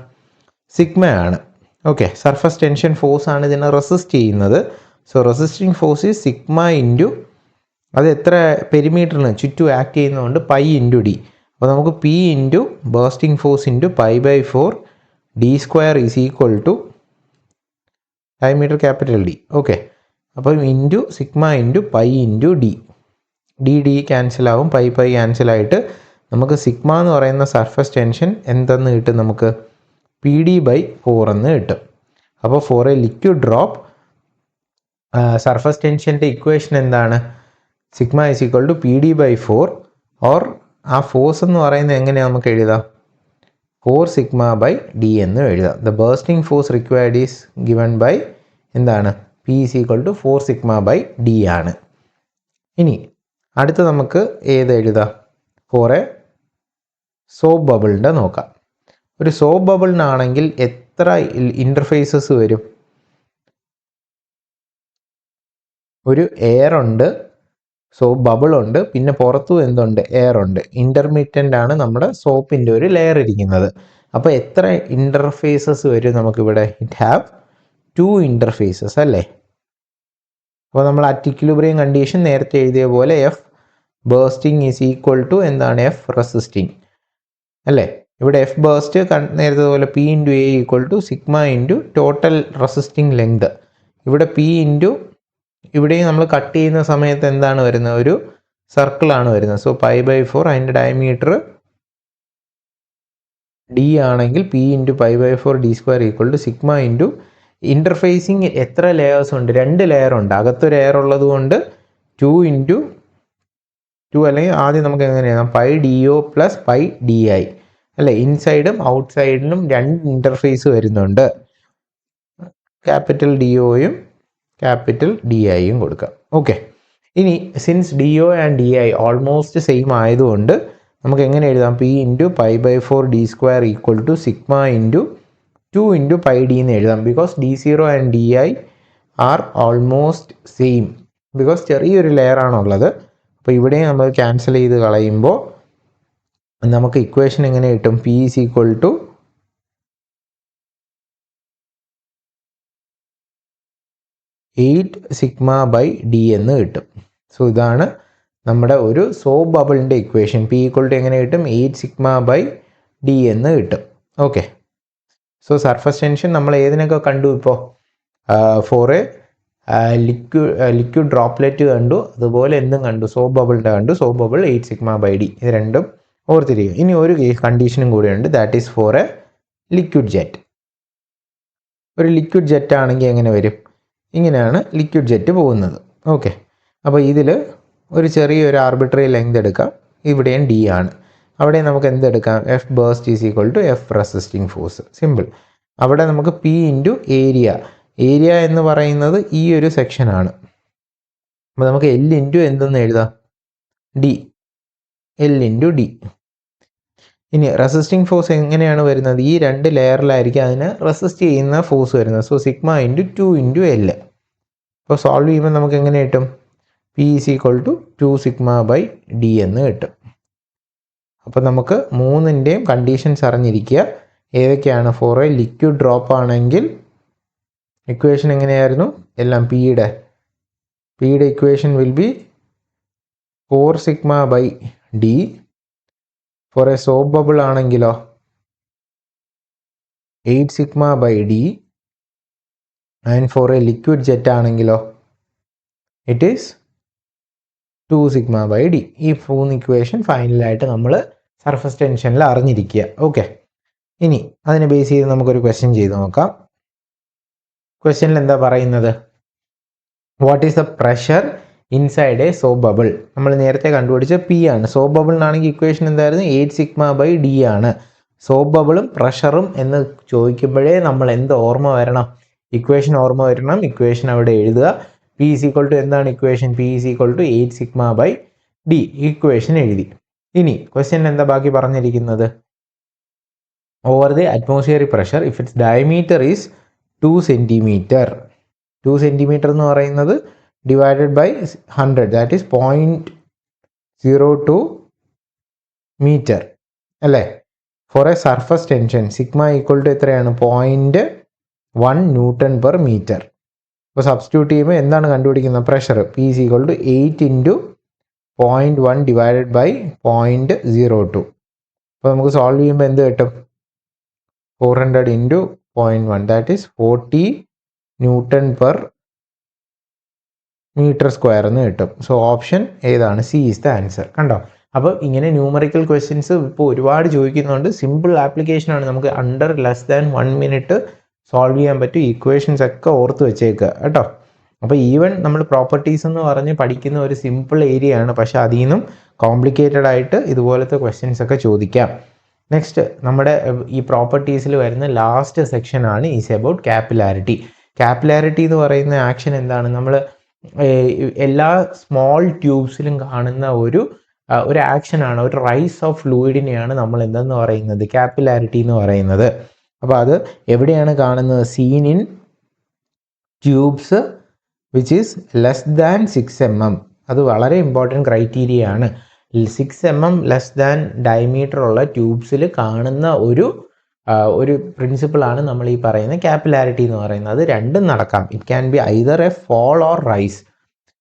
സിഗ്മയാണ്. ഓക്കെ, സർഫസ് ടെൻഷൻ ഫോഴ്സ് ആണ് ഇതിനെ റെസിസ്റ്റ് ചെയ്യുന്നത്. So resisting force is sigma into അത് എത്ര പെരിമീറ്ററിന് ചുറ്റും ആക്ട് ചെയ്യുന്നതുകൊണ്ട് പൈ ഇൻറ്റു ഡി. അപ്പോൾ നമുക്ക് P into bursting force into π/4 D square is equal to diameter capital D. Okay, അപ്പോൾ into sigma into pi into D. D ക്യാൻസലാവും, pi ക്യാൻസലായിട്ട് നമുക്ക് സിഗ്മ എന്ന് പറയുന്ന സർഫസ് ടെൻഷൻ എന്തെന്ന് കിട്ടും? നമുക്ക് PD/4 എന്ന് കിട്ടും. അപ്പോൾ for a liquid drop surface ടെൻഷൻ്റെ ഇക്വേഷൻ എന്താണ്? Sigma is equal to PD/4 or ആ ഫോഴ്സ് എന്ന് പറയുന്നത് എങ്ങനെയാണ് നമുക്ക് എഴുതാം? 4 σ/d എന്ന് എഴുതാം. The bursting force required is given by എന്താണ്? P ഈസ് ഈക്വൽ ടു 4 σ/d ആണ്. ഇനി അടുത്ത് നമുക്ക് ഏത് എഴുതാം? ഫോർ എ സോപ്പ് ബബിളിൻ്റെ നോക്കാം. ഒരു സോപ്പ് ബബിളിനാണെങ്കിൽ എത്ര ഇൻ്റർഫേസസ് വരും? ഒരു എയർ ഉണ്ട്, സോപ്പ് ബബിളുണ്ട്, പിന്നെ പുറത്തും എന്തുണ്ട്? എയർ ഉണ്ട്. ഇൻ്റർമീഡിയൻ്റ് ആണ് നമ്മുടെ സോപ്പിൻ്റെ ഒരു ലെയർ ഇരിക്കുന്നത്. അപ്പോൾ എത്ര ഇൻ്റർഫേസസ് വരും നമുക്കിവിടെ? ഇറ്റ് ഹാവ് 2 ഇൻ്റർഫേസസ് അല്ലേ? അപ്പോൾ നമ്മൾ അറ്റ് ഇക്വിലിബ്രിയം കണ്ടീഷൻ നേരത്തെ എഴുതിയ പോലെ F bursting is equal to എന്താണ്? എഫ് റെസിസ്റ്റിംഗ് അല്ലേ? ഇവിടെ എഫ് ബേസ്റ്റ് നേരത്തെ പോലെ P into A equal to sigma into total resisting length. ഇവിടെ പി ഇൻറ്റു ഇവിടെയും നമ്മൾ കട്ട് ചെയ്യുന്ന സമയത്ത് എന്താണ് വരുന്നത്? ഒരു സർക്കിളാണ് വരുന്നത്. സോ π/4 അതിൻ്റെ ഡയമീറ്റർ ഡി ആണെങ്കിൽ P into π/4 D square equal to sigma into interfacing എത്ര ലെയേഴ്സ് ഉണ്ട്? 2 ലെയർ ഉണ്ട്. അകത്തൊരു എയർ ഉള്ളത് കൊണ്ട് 2 ഇൻറ്റു 2 അല്ലെങ്കിൽ ആദ്യം നമുക്ക് എങ്ങനെ എഴുതാം? πDO പ്ലസ് πDI അല്ലേ? ഇൻസൈഡും ഔട്ട് സൈഡിലും 2 ഇൻ്റർഫേസ് വരുന്നുണ്ട്. ക്യാപിറ്റൽ DOയും ക്യാപിറ്റൽ DIയും കൊടുക്കാം. ഓക്കെ, ഇനി since DO and DI almost same ആയതുകൊണ്ട് നമുക്ക് എങ്ങനെ എഴുതാം? P into π/4 D square equal to sigma into 2 into πD എന്ന് എഴുതാം. Because D0 and DI are almost same. Because ചെറിയൊരു ലെയർ ആണുള്ളത്. അപ്പോൾ ഇവിടെയും നമ്മൾ ക്യാൻസൽ ചെയ്ത് കളയുമ്പോൾ നമുക്ക് ഇക്വേഷൻ എങ്ങനെ കിട്ടും? P ഈസ് ഈക്വൽ ടു 8 σ/d എന്ന് കിട്ടും. സോ ഇതാണ് നമ്മുടെ ഒരു സോപ്പ് ബബിളിൻ്റെ ഇക്വേഷൻ. P ഈക്വൽ ടു എങ്ങനെ കിട്ടും? 8 σ/d എന്ന് കിട്ടും. ഓക്കെ, സോ സർഫസ് ടെൻഷൻ നമ്മൾ ഏതിനൊക്കെ കണ്ടു? ഇപ്പോൾ ഫോർ എ ലിക്വിഡ് ഡ്രോപ്ലെറ്റ് കണ്ടു, അതുപോലെ എന്തും കണ്ടു? സോപ്പ് ബബിളിൻ്റെ കണ്ടു. Soap bubble 8 σ/d. ഇത് രണ്ടും ഓർത്തിരിക്കുക. ഇനി ഒരു കണ്ടീഷനും കൂടെയുണ്ട്. That is for a liquid jet. ഒരു ലിക്വിഡ് ജെറ്റ് ആണെങ്കിൽ എങ്ങനെ വരും? ഇങ്ങനെയാണ് ലിക്വിഡ് ജെറ്റ് പോകുന്നത്. ഓക്കെ, അപ്പോൾ ഇതിൽ ഒരു ചെറിയൊരു ആർബിട്രറി ലെങ്ത് എടുക്കാം. ഇവിടെയും D ആണ്. അവിടെ നമുക്ക് എന്തെടുക്കാം? F burst is equal to F resisting force. Simple. അവിടെ നമുക്ക് P ഇൻറ്റു ഏരിയ. ഏരിയ എന്ന് പറയുന്നത് ഈ ഒരു സെക്ഷനാണ്. അപ്പോൾ നമുക്ക് L ഇൻറ്റു എന്തെന്ന് എഴുതാം? D. L into D. ഇനി റെസിസ്റ്റിംഗ് ഫോഴ്സ് എങ്ങനെയാണ് വരുന്നത്? ഈ 2 ലെയറിലായിരിക്കും അതിനെ റെസിസ്റ്റ് ചെയ്യുന്ന ഫോഴ്സ് വരുന്നത്. So sigma into 2 into L. അപ്പോൾ സോൾവ് ചെയ്യുമ്പോൾ നമുക്ക് എങ്ങനെ കിട്ടും? P ഈസ് ഈക്വൽ ടു 2 σ/d എന്ന് കിട്ടും. അപ്പോൾ നമുക്ക് മൂന്നിൻ്റെയും കണ്ടീഷൻസ് അറിഞ്ഞിരിക്കുക. ഏതൊക്കെയാണ്? ഫോർ എ ലിക്വിഡ് ഡ്രോപ്പ് ആണെങ്കിൽ ഇക്വേഷൻ എങ്ങനെയായിരുന്നു? എല്ലാം പിയുടെ equation will be 4 sigma by D. For a soap bubble ആണെങ്കിലോ 8 sigma by D. And for a liquid jet ആണെങ്കിലോ it is 2 sigma by D. ഈ 3 ഇക്വേഷൻ ഫൈനലായിട്ട് നമ്മൾ സർഫസ് ടെൻഷനിൽ അറിഞ്ഞിരിക്കുക. ഓക്കെ, ഇനി അതിനെ ബേസ് ചെയ്ത് നമുക്കൊരു ക്വസ്റ്റ്യൻ ചെയ്ത് നോക്കാം. ക്വസ്റ്റ്യനിൽ എന്താ പറയുന്നത്? What is the pressure inside A soap bubble? നമ്മൾ നേരത്തെ കണ്ടുപിടിച്ച പി ആണ്. സോപ്പ് ബബിളിനാണെങ്കിൽ ഇക്വേഷൻ എന്തായിരുന്നു? 8 സിഗ്മ ബൈ ഡി ആണ്. സോപ്പ് ബബിളും പ്രഷറും എന്ന് ചോദിക്കുമ്പോഴേ നമ്മൾ എന്ത് ഓർമ്മ വരണം? ഇക്വേഷൻ ഓർമ്മ വരണം. ഇക്വേഷൻ അവിടെ എഴുതുക. പി ഈസ് ഈക്വൽ ടു എന്താണ് equation? P is equal to 8 sigma by D. Equation എഴുതി. ഇനി ക്വസ്റ്റ്യൻ എന്താ ബാക്കി പറഞ്ഞിരിക്കുന്നത്? Over the atmospheric pressure if its diameter is 2 centimetre. 2 centimetre എന്ന് പറയുന്നത് divided by 100 that is 0.02 metre അല്ലേ? For a surface tension sigma equal to എത്രയാണ്? 0.1 newton per metre. അപ്പോൾ സബ്സ്റ്റിറ്റ്യൂട്ട് ചെയ്യുമ്പോൾ എന്താണ് കണ്ടുപിടിക്കുന്നത്? Pressure P is equal to 8 into 0.1 divided by 0.02. അപ്പോൾ നമുക്ക് സോൾവ് ചെയ്യുമ്പോൾ എന്ത് കിട്ടും? 400 ഇൻറ്റു 0.1 that is 40 newton per metre square എന്ന് കിട്ടും. സോ ഓപ്ഷൻ ഏതാണ്? C is the answer. കണ്ടോ? അപ്പോൾ ഇങ്ങനെ ന്യൂമറിക്കൽ ക്വസ്റ്റ്യൻസ് ഇപ്പോൾ ഒരുപാട് ചോദിക്കുന്നുണ്ട്. സിമ്പിൾ ആപ്ലിക്കേഷനാണ്. നമുക്ക് under less than 1 minute solve ചെയ്യാൻ പറ്റും. ഇക്വേഷൻസ് ഒക്കെ ഓർത്ത് വെച്ചേക്കുക കേട്ടോ. അപ്പോൾ ഈവൻ നമ്മൾ പ്രോപ്പർട്ടീസ് എന്ന് പറഞ്ഞ് പഠിക്കുന്ന ഒരു സിമ്പിൾ ഏരിയ ആണ്, പക്ഷെ അതിൽ നിന്നും കോംപ്ലിക്കേറ്റഡ് ആയിട്ട് ഇതുപോലത്തെ ക്വസ്റ്റ്യൻസ് ഒക്കെ ചോദിക്കാം. നെക്സ്റ്റ് നമ്മുടെ ഈ പ്രോപ്പർട്ടീസിൽ വരുന്ന ലാസ്റ്റ് സെക്ഷനാണ് ഈസ് അബൌട്ട് കാപ്പിലാരിറ്റി. കാപ്പിലാരിറ്റി എന്ന് പറയുന്ന ആക്ഷൻ എന്താണ്? നമ്മൾ എല്ലാ സ്മോൾ ട്യൂബ്സിലും കാണുന്ന ഒരു ആക്ഷനാണ്. ഒരു റൈസ് ഓഫ് ഫ്ലൂയിഡിനെയാണ് നമ്മൾ എന്തെന്ന് പറയുന്നത്? കാപ്പിലാരിറ്റി എന്ന് പറയുന്നത്. അപ്പോൾ അത് എവിടെയാണ് കാണുന്നത്? Scene in tubes which is less than 6 mm. അത് വളരെ ഇമ്പോർട്ടൻറ്റ് ക്രൈറ്റീരിയ ആണ്. 6 mm ലെസ് ദാൻ ഡയമീറ്റർ ഉള്ള ട്യൂബ്സിൽ കാണുന്ന ഒരു പ്രിൻസിപ്പിളാണ് നമ്മൾ ഈ പറയുന്ന കാപ്പിലാരിറ്റി എന്ന് പറയുന്നത്. അത് രണ്ടും നടക്കാം. It can be either a fall or rise.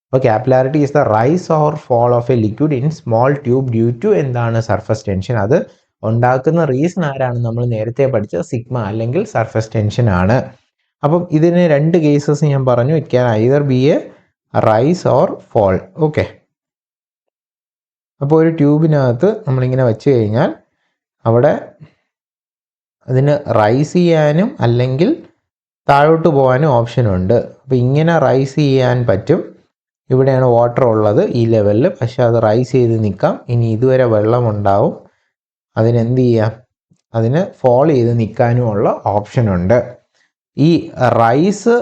അപ്പോൾ capillarity is the rise or fall of a liquid in small tube due to എന്താണ്? Surface tension. അത് ഉണ്ടാക്കുന്ന റീസൺ ആരാണ്? നമ്മൾ നേരത്തെ പഠിച്ച സിഗ്മ അല്ലെങ്കിൽ സർഫസ് ടെൻഷൻ ആണ്. അപ്പം ഇതിന് 2 കേസസ് ഞാൻ പറഞ്ഞു. It can either be a rise or fall. Okay, അപ്പോൾ ഒരു ട്യൂബിനകത്ത് നമ്മളിങ്ങനെ വെച്ച് കഴിഞ്ഞാൽ അവിടെ അതിന് റൈസ് ചെയ്യാനും അല്ലെങ്കിൽ താഴോട്ട് പോകാനും ഓപ്ഷനുണ്ട്. അപ്പോൾ ഇങ്ങനെ റൈസ് ചെയ്യാൻ പറ്റും. ഇവിടെയാണ് വാട്ടർ ഉള്ളത് ഈ ലെവലിൽ, പക്ഷെ അത് റൈസ് ചെയ്ത് നിൽക്കാം. ഇനി ഇതുവരെ വെള്ളം ഉണ്ടാവും. അതിനെന്ത് ചെയ്യാം? അതിന് ഫോൾ ചെയ്ത് നിൽക്കാനുമുള്ള ഓപ്ഷനുണ്ട്. ഈ റൈസ്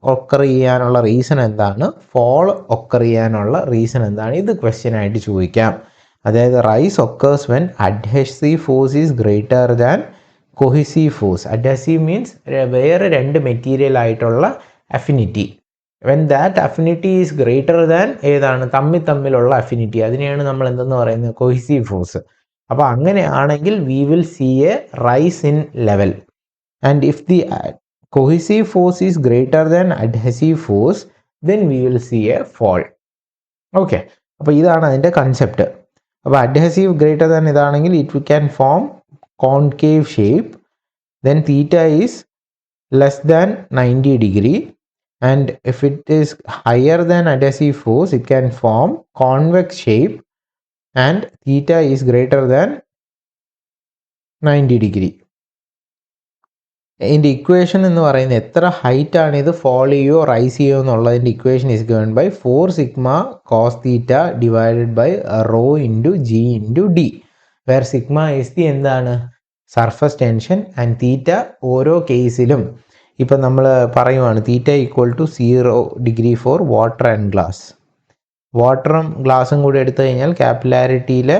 ഒക്കർ ചെയ്യാനുള്ള റീസൺ എന്താണ്? ഫോൾ ഒക്കർ ചെയ്യാനുള്ള റീസൺ എന്താണ്? ഇത് ക്വസ്റ്റ്യൻ ആയിട്ട് ചോദിക്കാം. അതായത് rise occurs when adhesive force is greater than cohesive force. Adhesive means വേറെ 2 മെറ്റീരിയൽ ആയിട്ടുള്ള affinity. When that affinity is greater than ഏതാണ്? തമ്മിലുള്ള അഫിനിറ്റി. അതിനെയാണ് നമ്മൾ എന്തെന്ന് പറയുന്നത്? Cohesive force. അപ്പോൾ അങ്ങനെയാണെങ്കിൽ we will see a rise in level. And if the cohesive force is greater than adhesive force, then we will see a fall. Okay, അപ്പോൾ ഇതാണ് അതിൻ്റെ കൺസെപ്റ്റ്. അപ്പോൾ അഡ്ഹസീവ് ഗ്രേറ്റർ ദാൻ ഇതാണെങ്കിൽ it can form concave shape. Then theta is less than 90 degree. And if it is higher than adhesive force it can form convex shape. And theta is greater than 90 degree. ഇതിൻ്റെ equation എന്ന് പറയുന്നത് എത്ര height ആണ് ഇത് fall ചെയ്യുമോ rise ചെയ്യുമോ എന്നുള്ളതിൻ്റെ equation is given by 4 sigma cos theta divided by rho into g into D, where sigma is the എന്താണ്? Surface tension. ആൻഡ് തീറ്റ ഓരോ കേസിലും ഇപ്പം നമ്മൾ പറയുവാണ് theta equal to 0 degree for water and glass. വാട്ടറും ഗ്ലാസും കൂടി എടുത്തു കഴിഞ്ഞാൽ കാപ്പിലാരിറ്റിയിൽ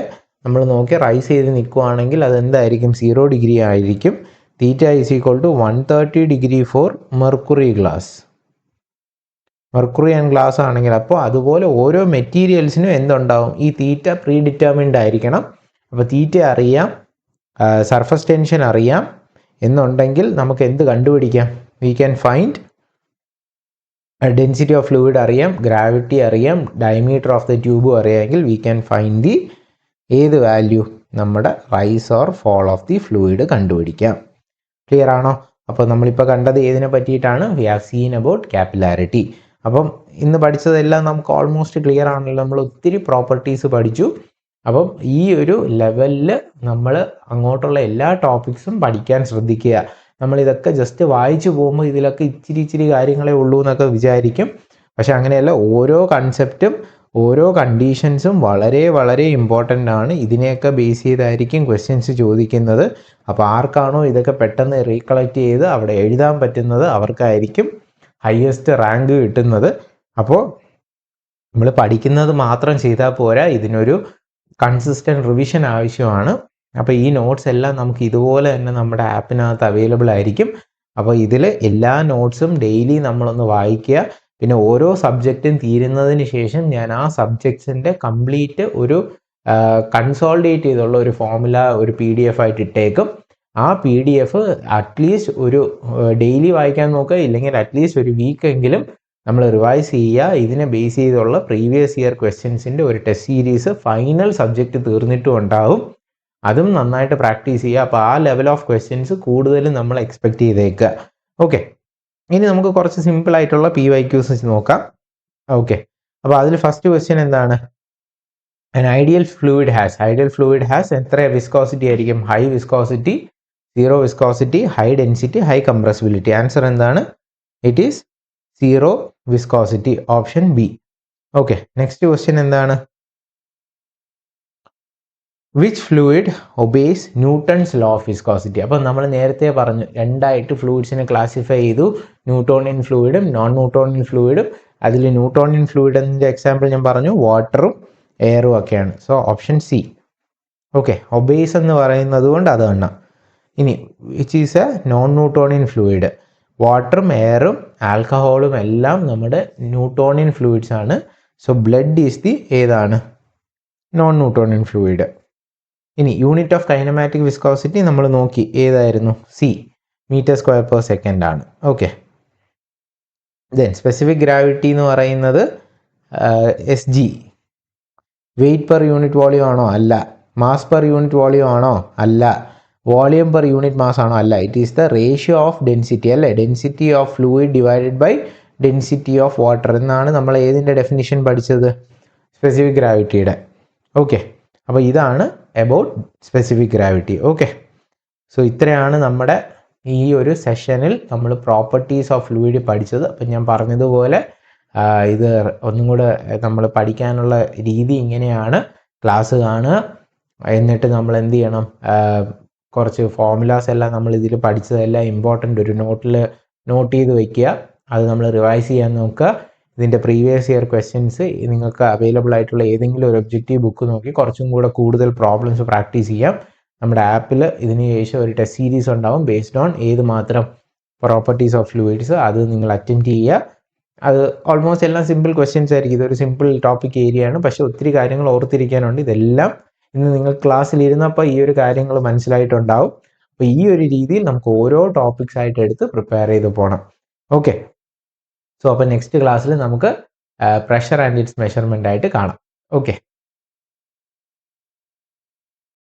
നമ്മൾ നോക്കി റൈസ് ചെയ്ത് നിൽക്കുകയാണെങ്കിൽ അതെന്തായിരിക്കും? 0 degree ആയിരിക്കും. Theta is equal to 130 degree for mercury glass. Mercury and glass ആണെങ്കിൽ അപ്പോൾ അതുപോലെ ഓരോ മെറ്റീരിയൽസിനും എന്തുണ്ടാവും? ഈ തീറ്റ പ്രീ ഡിറ്റർമിൻഡ് ആയിരിക്കണം. അപ്പോൾ തീറ്റ അറിയാം, സർഫസ് ടെൻഷൻ അറിയാം, എന്നുണ്ടെങ്കിൽ നമുക്ക് എന്ത് കണ്ടുപിടിക്കാം? We can find density of fluid അറിയാം, ഗ്രാവിറ്റി അറിയാം, ഡയമീറ്റർ ഓഫ് ദ ട്യൂബും അറിയാമെങ്കിൽ വി ക്യാൻ ഫൈൻഡ് ദി ഏത് വാല്യൂ? നമ്മുടെ rise or fall of the fluid കണ്ടുപിടിക്കാം. ക്ലിയർ ആണോ? അപ്പോൾ നമ്മളിപ്പോൾ കണ്ടത് ഏതിനെ പറ്റിയിട്ടാണ്? We have seen about capillarity. അപ്പം ഇന്ന് പഠിച്ചതെല്ലാം നമുക്ക് ഓൾമോസ്റ്റ് ക്ലിയർ ആണല്ലോ. നമ്മൾ ഒത്തിരി പ്രോപ്പർട്ടീസ് പഠിച്ചു. അപ്പം ഈ ഒരു ലെവലിൽ നമ്മൾ അങ്ങോട്ടുള്ള എല്ലാ ടോപ്പിക്സും പഠിക്കാൻ ശ്രദ്ധിക്കുക. നമ്മളിതൊക്കെ ജസ്റ്റ് വായിച്ചു പോകുമ്പോൾ ഇതിലൊക്കെ ഇച്ചിരി കാര്യങ്ങളേ ഉള്ളൂ എന്നൊക്കെ വിചാരിക്കും. പക്ഷെ അങ്ങനെയല്ല, ഓരോ കൺസെപ്റ്റും ഓരോ കണ്ടീഷൻസും വളരെ വളരെ ഇമ്പോർട്ടൻ്റ് ആണ്. ഇതിനെയൊക്കെ ബേസ് ചെയ്തായിരിക്കും ക്വസ്റ്റ്യൻസ് ചോദിക്കുന്നത്. അപ്പോൾ ആർക്കാണോ ഇതൊക്കെ പെട്ടെന്ന് റീകളക്ട് ചെയ്ത് അവിടെ എഴുതാൻ പറ്റുന്നത് അവർക്കായിരിക്കും ഹയസ്റ്റ് റാങ്ക് കിട്ടുന്നത്. അപ്പോൾ നമ്മൾ പഠിക്കുന്നത് മാത്രം ചെയ്താൽ പോരാ, ഇതിനൊരു കൺസിസ്റ്റൻറ്റ് റിവിഷൻ ആവശ്യമാണ്. അപ്പോൾ ഈ നോട്ട്സ് എല്ലാം നമുക്ക് ഇതുപോലെ തന്നെ നമ്മുടെ ആപ്പിനകത്ത് അവൈലബിൾ ആയിരിക്കും. അപ്പോൾ ഇതിൽ എല്ലാ നോട്ട്സും ഡെയിലി നമ്മളൊന്ന് വായിക്കുക. പിന്നെ ഓരോ സബ്ജക്റ്റും തീരുന്നതിന് ശേഷം ഞാൻ ആ സബ്ജക്ട്സിൻ്റെ കംപ്ലീറ്റ് ഒരു കൺസോൾഡേറ്റ് ചെയ്തുള്ള ഒരു ഫോർമുല ഒരു PDF ആയിട്ട് ഇട്ടേക്കും. ആ PDF അറ്റ്ലീസ്റ്റ് ഒരു ഡെയിലി വായിക്കാൻ നോക്കുക, ഇല്ലെങ്കിൽ അറ്റ്ലീസ്റ്റ് ഒരു വീക്കെങ്കിലും നമ്മൾ റിവൈസ് ചെയ്യുക. ഇതിനെ ബേസ് ചെയ്തുള്ള പ്രീവിയസ് ഇയർ ക്വസ്റ്റ്യൻസിൻ്റെ ഒരു ടെസ്റ്റ് സീരീസ് ഫൈനൽ സബ്ജക്റ്റ് തീർന്നിട്ടും ഉണ്ടാവും. അതും നന്നായിട്ട് പ്രാക്ടീസ് ചെയ്യുക. അപ്പോൾ ആ ലെവൽ ഓഫ് ക്വസ്റ്റ്യൻസ് കൂടുതലും നമ്മൾ എക്സ്പെക്ട് ചെയ്തേക്കുക. ഓക്കെ, ഇനി നമുക്ക് കുറച്ച് സിമ്പിൾ ആയിട്ടുള്ള PYQs നോക്കാം. ഓക്കെ, അപ്പോൾ അതിൽ ഫസ്റ്റ് ക്വസ്റ്റ്യൻ എന്താണ്? an ideal fluid has എത്ര വിസ്കോസിറ്റി ആയിരിക്കും? High viscosity, zero viscosity, high density, high compressibility. Answer എന്താണ്? It is zero viscosity, option B. Okay, next question എന്താണ്? Which fluid obeys Newton's law of viscosity. അപ്പം നമ്മൾ നേരത്തെ പറഞ്ഞു, രണ്ടായിട്ട് ഫ്ലൂയിഡ്സിനെ ക്ലാസിഫൈ ചെയ്തു, ന്യൂട്ടോണിയൻ ഫ്ലൂയിഡും നോൺ ന്യൂട്ടോണിയൻ ഫ്ലൂയിഡും. അതിൽ ന്യൂട്ടോണിയൻ ഫ്ലൂയിഡിൻ്റെ എക്സാമ്പിൾ ഞാൻ പറഞ്ഞു, വാട്ടറും എയറും ഒക്കെയാണ്. So option C. Okay, obeys എന്ന് പറയുന്നത് കൊണ്ട് അത് കാണാം. ഇനി which is a non Newtonian fluid? വാട്ടറും എയറും ആൽക്കഹോളും എല്ലാം നമ്മുടെ ന്യൂട്ടോണിയൻ ഫ്ലൂയിഡ്സ് ആണ്. സോ ബ്ലഡ് ഈസ് ദി ഏതാണ്? Non Newtonian fluid. ഇനി യൂണിറ്റ് ഓഫ് കൈനമാറ്റിക് വിസ്കോസിറ്റി നമ്മൾ നോക്കി, ഏതായിരുന്നു? C, metre square per second ആണ്. ഓക്കെ, ദെൻ സ്പെസിഫിക് ഗ്രാവിറ്റി എന്ന് പറയുന്നത് SG. Weight per unit volume ആണോ? അല്ല. മാസ് പെർ യൂണിറ്റ് വോളിയം ആണോ? അല്ല. വോളിയം പെർ യൂണിറ്റ് മാസ് ആണോ? അല്ല. It is the ratio of density, അല്ലേ? Density of fluid divided by density of water എന്നാണ് നമ്മൾ ഏതിൻ്റെ ഡെഫിനിഷൻ പഠിച്ചത്? സ്പെസിഫിക് ഗ്രാവിറ്റിയുടെ. ഓക്കെ, അപ്പോൾ ഇതാണ് about specific gravity. Okay, so ഇത്രയാണ് നമ്മുടെ ഈ ഒരു സെഷനിൽ നമ്മൾ പ്രോപ്പർട്ടീസ് ഓഫ് ഫ്ലൂയിഡ് പഠിച്ചത്. അപ്പം ഞാൻ പറഞ്ഞതുപോലെ ഇത് ഒന്നും കൂടെ നമ്മൾ പഠിക്കാനുള്ള രീതി ഇങ്ങനെയാണ്. ക്ലാസ് കാണുക, എന്നിട്ട് നമ്മൾ എന്ത് ചെയ്യണം? കുറച്ച് ഫോർമുലാസ് എല്ലാം നമ്മൾ ഇതിൽ പഠിച്ചതെല്ലാം ഇമ്പോർട്ടൻ്റ് ഒരു നോട്ട് ചെയ്ത് വയ്ക്കുക. അത് നമ്മൾ റിവൈസ് ചെയ്യാൻ നോക്കുക. ഇതിൻ്റെ പ്രീവിയസ് ഇയർ ക്വസ്റ്റ്യൻസ് നിങ്ങൾക്ക് അവൈലബിൾ ആയിട്ടുള്ള ഏതെങ്കിലും ഒരു ഒബ്ജക്റ്റീവ് ബുക്ക് നോക്കി കുറച്ചും കൂടെ കൂടുതൽ പ്രോബ്ലംസ് പ്രാക്ടീസ് ചെയ്യാം. നമ്മുടെ ആപ്പിൽ ഇതിന് ശേഷം ഒരു ടെസ്റ്റ് സീരീസ് ഉണ്ടാവും ബേസ്ഡ് ഓൺ ഏത് മാത്രം പ്രോപ്പർട്ടീസ് ഓഫ് ഫ്ലൂയിഡ്സ്. അത് നിങ്ങൾ അറ്റൻഡ് ചെയ്യുക. അത് ഓൾമോസ്റ്റ് എല്ലാം സിമ്പിൾ ക്വസ്റ്റ്യൻസ് ആയിരിക്കും. ഇതൊരു സിമ്പിൾ ടോപ്പിക് ഏരിയയാണ്, പക്ഷേ ഒത്തിരി കാര്യങ്ങൾ ഓർത്തിരിക്കാനുണ്ട്. ഇതെല്ലാം ഇന്ന് നിങ്ങൾ ക്ലാസ്സിൽ ഇരുന്നപ്പോൾ ഈ ഒരു കാര്യങ്ങൾ മനസ്സിലായിട്ടുണ്ടാവും. അപ്പോൾ ഈ ഒരു രീതിയിൽ നമുക്ക് ഓരോ ടോപ്പിക്സ് ആയിട്ട് എടുത്ത് പ്രിപ്പയർ ചെയ്ത് പോകണം. ഓക്കെ, സോ അപ്പോൾ നെക്സ്റ്റ് ക്ലാസ്സിൽ നമുക്ക് പ്രഷർ ആൻഡ് ഇറ്റ്സ് മെഷർമെൻ്റ് ആയിട്ട് കാണാം. ഓക്കെ.